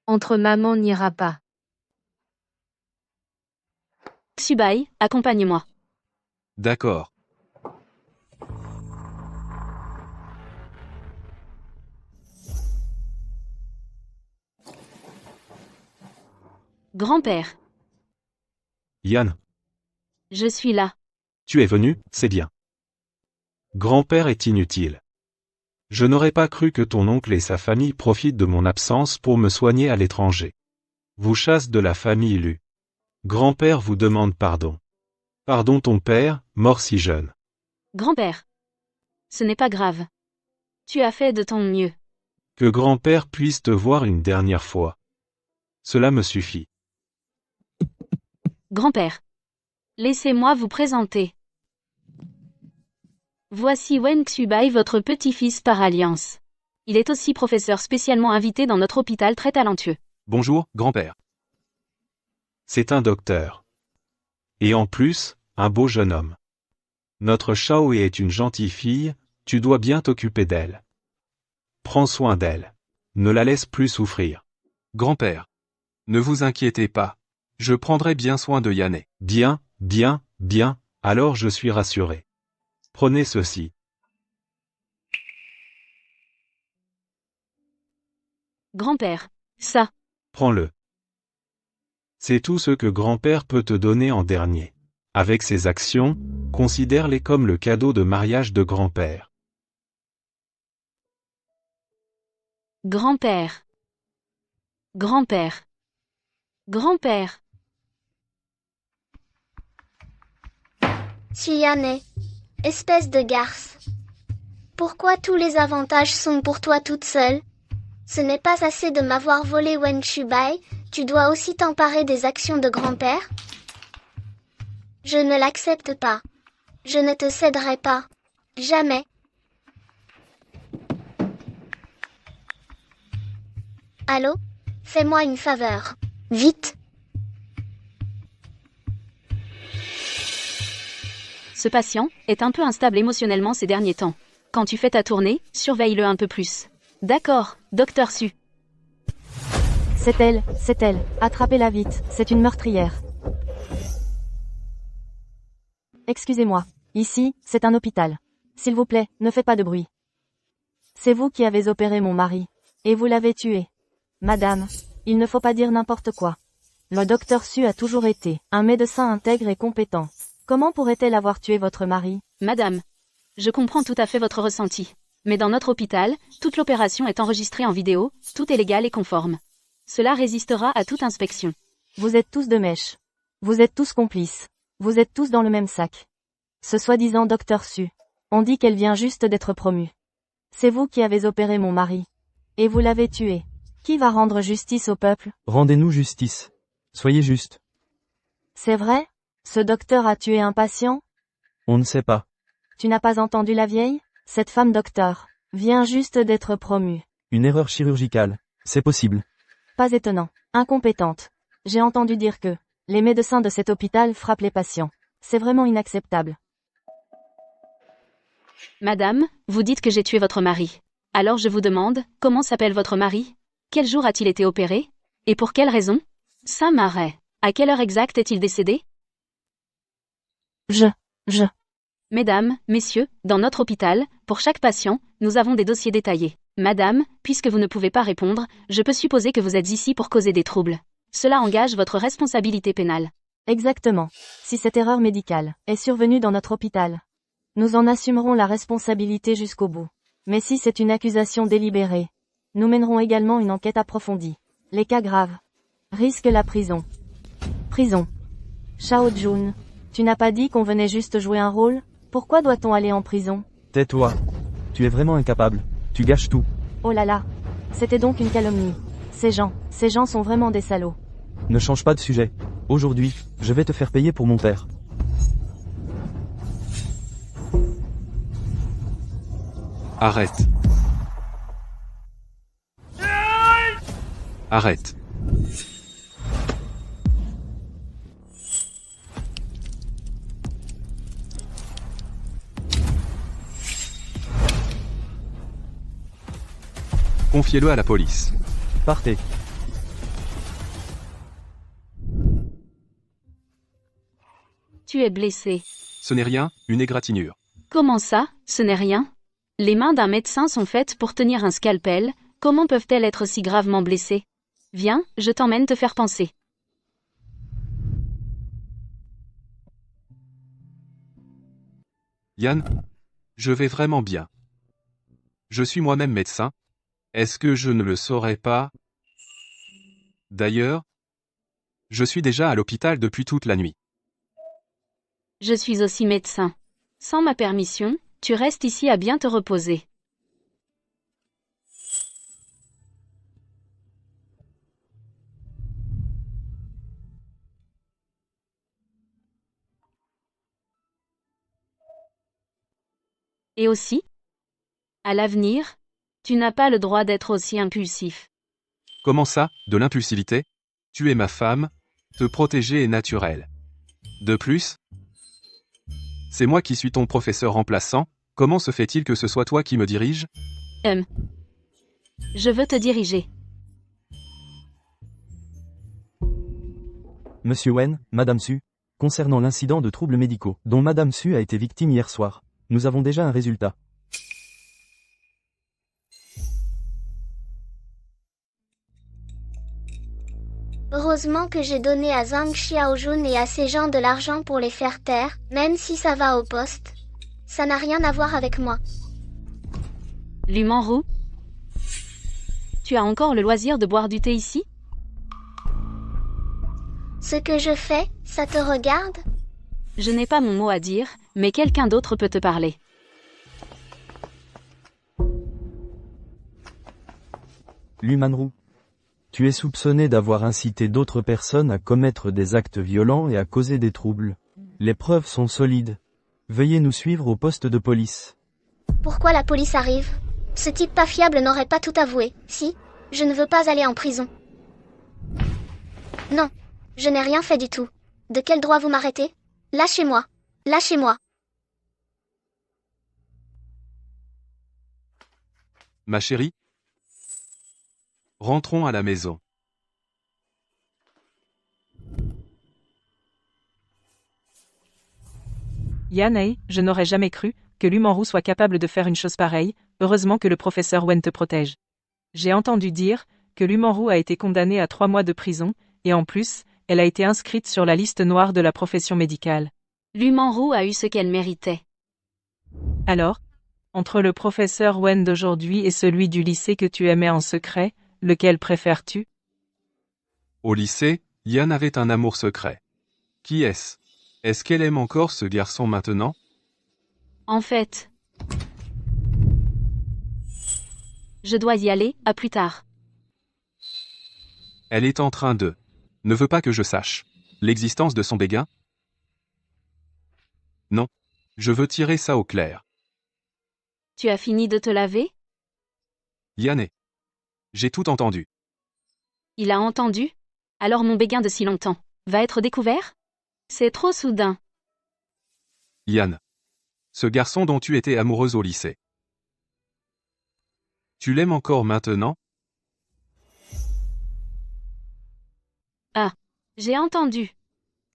Entre maman n'ira pas. Xubai, accompagne-moi. D'accord. Grand-père, Yann, je suis là. tu es venu, c'est bien. Grand-père est inutile. Je n'aurais pas cru que ton oncle et sa famille profitent de mon absence pour me soigner à l'étranger. Vous chassent de la famille Lu. Grand-père vous demande pardon. Pardon ton père, mort si jeune. Grand-père, ce n'est pas grave. Tu as fait de ton mieux. Que grand-père puisse te voir une dernière fois. Cela me suffit. Grand-père, laissez-moi vous présenter. Voici Wen Xubai, votre petit-fils par alliance. Il est aussi professeur spécialement invité dans notre hôpital très talentueux. Bonjour, grand-père. C'est un docteur. Et en plus, un beau jeune homme. Notre Xiao est une gentille fille, tu dois bien t'occuper d'elle. Prends soin d'elle. Ne la laisse plus souffrir. Grand-père. Ne vous inquiétez pas. Je prendrai bien soin de Yanné. Bien, alors je suis rassuré. Prenez ceci. Grand-père, ça. Prends-le. C'est tout ce que grand-père peut te donner en dernier. Avec ses actions, considère-les comme le cadeau de mariage de grand-père. Grand-père. Grand-père. Grand-père. Xuyan, espèce de garce. Pourquoi tous les avantages sont pour toi toute seule? Ce n'est pas assez de m'avoir volé Wen Xubai, tu dois aussi t'emparer des actions de grand-père? Je ne l'accepte pas. Je ne te céderai pas. Jamais. Allô? Fais-moi une faveur. Vite. Ce patient est un peu instable émotionnellement ces derniers temps. Quand tu fais ta tournée, surveille-le un peu plus. D'accord, docteur Su. C'est elle. Attrapez-la vite, c'est une meurtrière. Excusez-moi. Ici, c'est un hôpital. S'il vous plaît, ne faites pas de bruit. C'est vous qui avez opéré mon mari. Et vous l'avez tué. Madame, il ne faut pas dire n'importe quoi. Le docteur Su a toujours été un médecin intègre et compétent. Comment pourrait-elle avoir tué votre mari? Madame, je comprends tout à fait votre ressenti. Mais dans notre hôpital, toute l'opération est enregistrée en vidéo, tout est légal et conforme. Cela résistera à toute inspection. Vous êtes tous de mèche. Vous êtes tous complices. Vous êtes tous dans le même sac. Ce soi-disant docteur Su. On dit qu'elle vient juste d'être promue. C'est vous qui avez opéré mon mari. Et vous l'avez tué. Qui va rendre justice au peuple? Rendez-nous justice. Soyez juste. C'est vrai? Ce docteur a tué un patient? On ne sait pas. Tu n'as pas entendu la vieille? Cette femme docteur vient juste d'être promue. Une erreur chirurgicale. C'est possible. Pas étonnant. Incompétente. J'ai entendu dire que les médecins de cet hôpital frappent les patients. C'est vraiment inacceptable. Madame, vous dites que j'ai tué votre mari. Alors je vous demande, comment s'appelle votre mari? Quel jour a-t-il été opéré? Et pour quelle raison? Saint-Marais. À quelle heure exacte est-il décédé? Mesdames, messieurs, dans notre hôpital, pour chaque patient, nous avons des dossiers détaillés. Madame, puisque vous ne pouvez pas répondre, je peux supposer que vous êtes ici pour causer des troubles. Cela engage votre responsabilité pénale. Exactement. Si cette erreur médicale est survenue dans notre hôpital, nous en assumerons la responsabilité jusqu'au bout. Mais si c'est une accusation délibérée, nous mènerons également une enquête approfondie. Les cas graves risquent la prison. Prison. Shao Jun, tu n'as pas dit qu'on venait juste jouer un rôle? Pourquoi doit-on aller en prison? Tais-toi. Tu es vraiment incapable. Tu gâches tout. Oh là là. C'était donc une calomnie. Ces gens sont vraiment des salauds. Ne change pas de sujet. Aujourd'hui, je vais te faire payer pour mon père. Arrête. Arrête. Confiez-le à la police. Partez. Tu es blessé. Ce n'est rien, une égratignure. Comment ça, ce n'est rien? Les mains d'un médecin sont faites pour tenir un scalpel, comment peuvent-elles être si gravement blessées? Viens, je t'emmène te faire panser. Yann, je vais vraiment bien. Je suis moi-même médecin. Est-ce que je ne le saurais pas? D'ailleurs, je suis déjà à l'hôpital depuis toute la nuit. Je suis aussi médecin. Sans ma permission, tu restes ici à bien te reposer. Et aussi, à l'avenir, tu n'as pas le droit d'être aussi impulsif. Comment ça, de l'impulsivité? Tu es ma femme, te protéger est naturel. De plus, c'est moi qui suis ton professeur remplaçant, comment se fait-il que ce soit toi qui me dirige? Je veux te diriger. Monsieur Wen, Madame Su, concernant l'incident de troubles médicaux dont Madame Su a été victime hier soir, nous avons déjà un résultat. Heureusement que j'ai donné à Zhang Xiaojun et à ces gens de l'argent pour les faire taire, même si ça va au poste. Ça n'a rien à voir avec moi. Lu Manru, tu as encore le loisir de boire du thé ici? Ce que je fais, ça te regarde? Je n'ai pas mon mot à dire, mais quelqu'un d'autre peut te parler. Lu Manru. Tu es soupçonné d'avoir incité d'autres personnes à commettre des actes violents et à causer des troubles. Les preuves sont solides. Veuillez nous suivre au poste de police. Pourquoi la police arrive? Ce type pas fiable n'aurait pas tout avoué, si? Je ne veux pas aller en prison. Non. Je n'ai rien fait du tout. De quel droit vous m'arrêtez? Lâchez-moi. Lâchez-moi. Ma chérie? Rentrons à la maison. Yann, je n'aurais jamais cru que l'Humanrou soit capable de faire une chose pareille, heureusement que le professeur Wen te protège. J'ai entendu dire que l'Humanrou a été condamnée à 3 mois de prison, et en plus, elle a été inscrite sur la liste noire de la profession médicale. L'Humanrou a eu ce qu'elle méritait. Alors, entre le professeur Wen d'aujourd'hui et celui du lycée que tu aimais en secret, lequel préfères-tu? Au lycée, Yann avait un amour secret. Qui est-ce? Est-ce qu'elle aime encore ce garçon maintenant? En fait, je dois y aller, à plus tard. Elle est en train de... Ne veut pas que je sache l'existence de son béguin? Non. Je veux tirer ça au clair. Tu as fini de te laver? Yann, j'ai tout entendu. Il a entendu? Alors mon béguin de si longtemps va être découvert? C'est trop soudain. Yann. Ce garçon dont tu étais amoureuse au lycée. Tu l'aimes encore maintenant? Ah, j'ai entendu.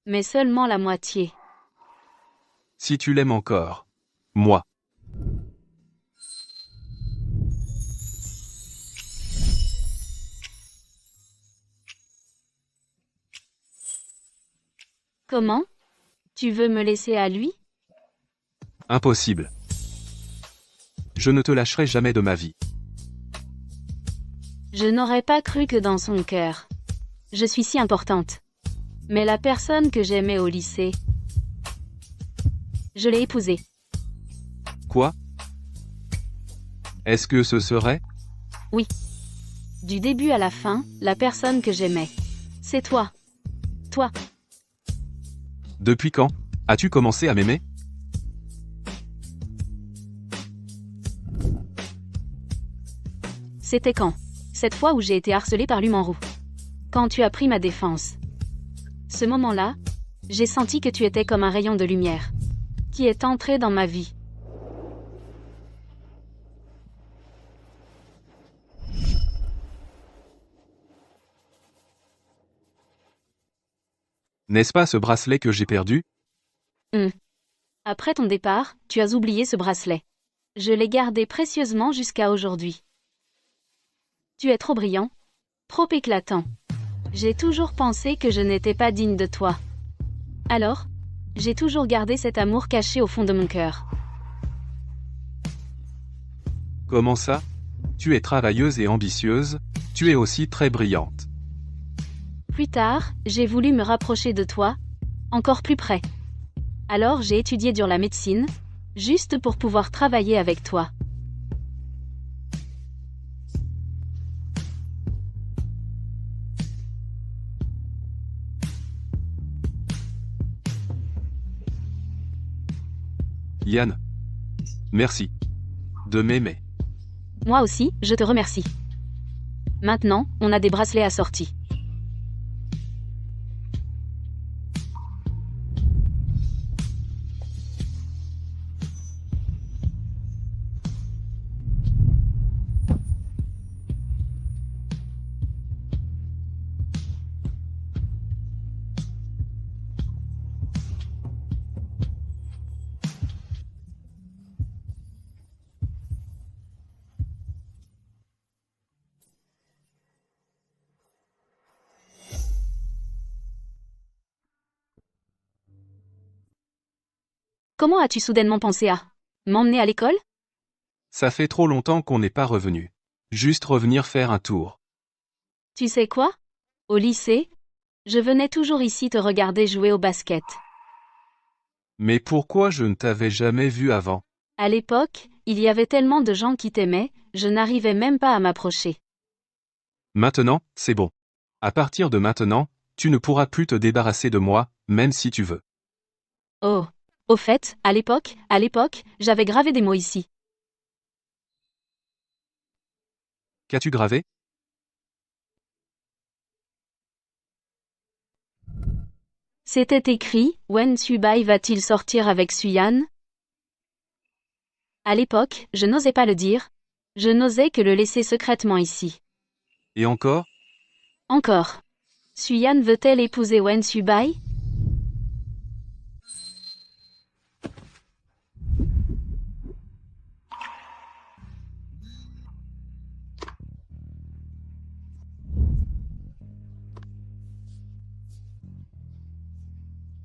Mais seulement la moitié. Si tu l'aimes encore. Moi. Comment? Tu veux me laisser à lui? Impossible. Je ne te lâcherai jamais de ma vie. Je n'aurais pas cru que dans son cœur. Je suis si importante. Mais la personne que j'aimais au lycée, je l'ai épousée. Quoi? Est-ce que ce serait? Oui. Du début à la fin, la personne que j'aimais. C'est toi. Toi. Depuis quand as-tu commencé à m'aimer? C'était quand? Cette fois où j'ai été harcelée par l'Humanrou. Quand tu as pris ma défense. Ce moment-là, j'ai senti que tu étais comme un rayon de lumière qui est entré dans ma vie. N'est-ce pas ce bracelet que j'ai perdu? Après ton départ, tu as oublié ce bracelet. Je l'ai gardé précieusement jusqu'à aujourd'hui. Tu es trop brillant, trop éclatant. J'ai toujours pensé que je n'étais pas digne de toi. Alors, j'ai toujours gardé cet amour caché au fond de mon cœur. Comment ça? Tu es travailleuse et ambitieuse, tu es aussi très brillante. Plus tard, j'ai voulu me rapprocher de toi, encore plus près. Alors j'ai étudié dur la médecine, juste pour pouvoir travailler avec toi. Yann. Merci. De m'aimer. Moi aussi, je te remercie. Maintenant, on a des bracelets assortis. Comment as-tu soudainement pensé à m'emmener à l'école? Ça fait trop longtemps qu'on n'est pas revenu. Juste revenir faire un tour. Tu sais quoi? Au lycée, je venais toujours ici te regarder jouer au basket. Mais pourquoi je ne t'avais jamais vu avant? À l'époque, il y avait tellement de gens qui t'aimaient, je n'arrivais même pas à m'approcher. Maintenant, c'est bon. À partir de maintenant, tu ne pourras plus te débarrasser de moi, même si tu veux. Oh. Au fait, à l'époque, j'avais gravé des mots ici. Qu'as-tu gravé? C'était écrit, Wen Subai va-t-il sortir avec Suyan? À l'époque, je n'osais pas le dire. Je n'osais que le laisser secrètement ici. Et encore? Encore. Suyan veut-elle épouser Wen Subai?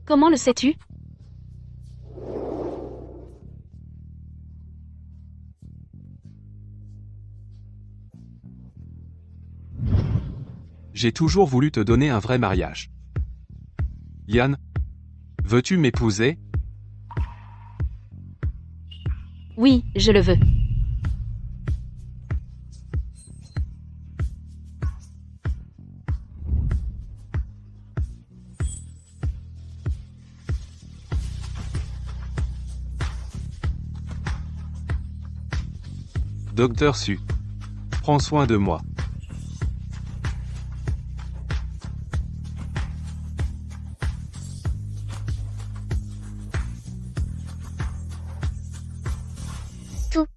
Comment le sais-tu? J'ai toujours voulu te donner un vrai mariage. Yann, veux-tu m'épouser? Oui, je le veux. Docteur Su. Prends soin de moi.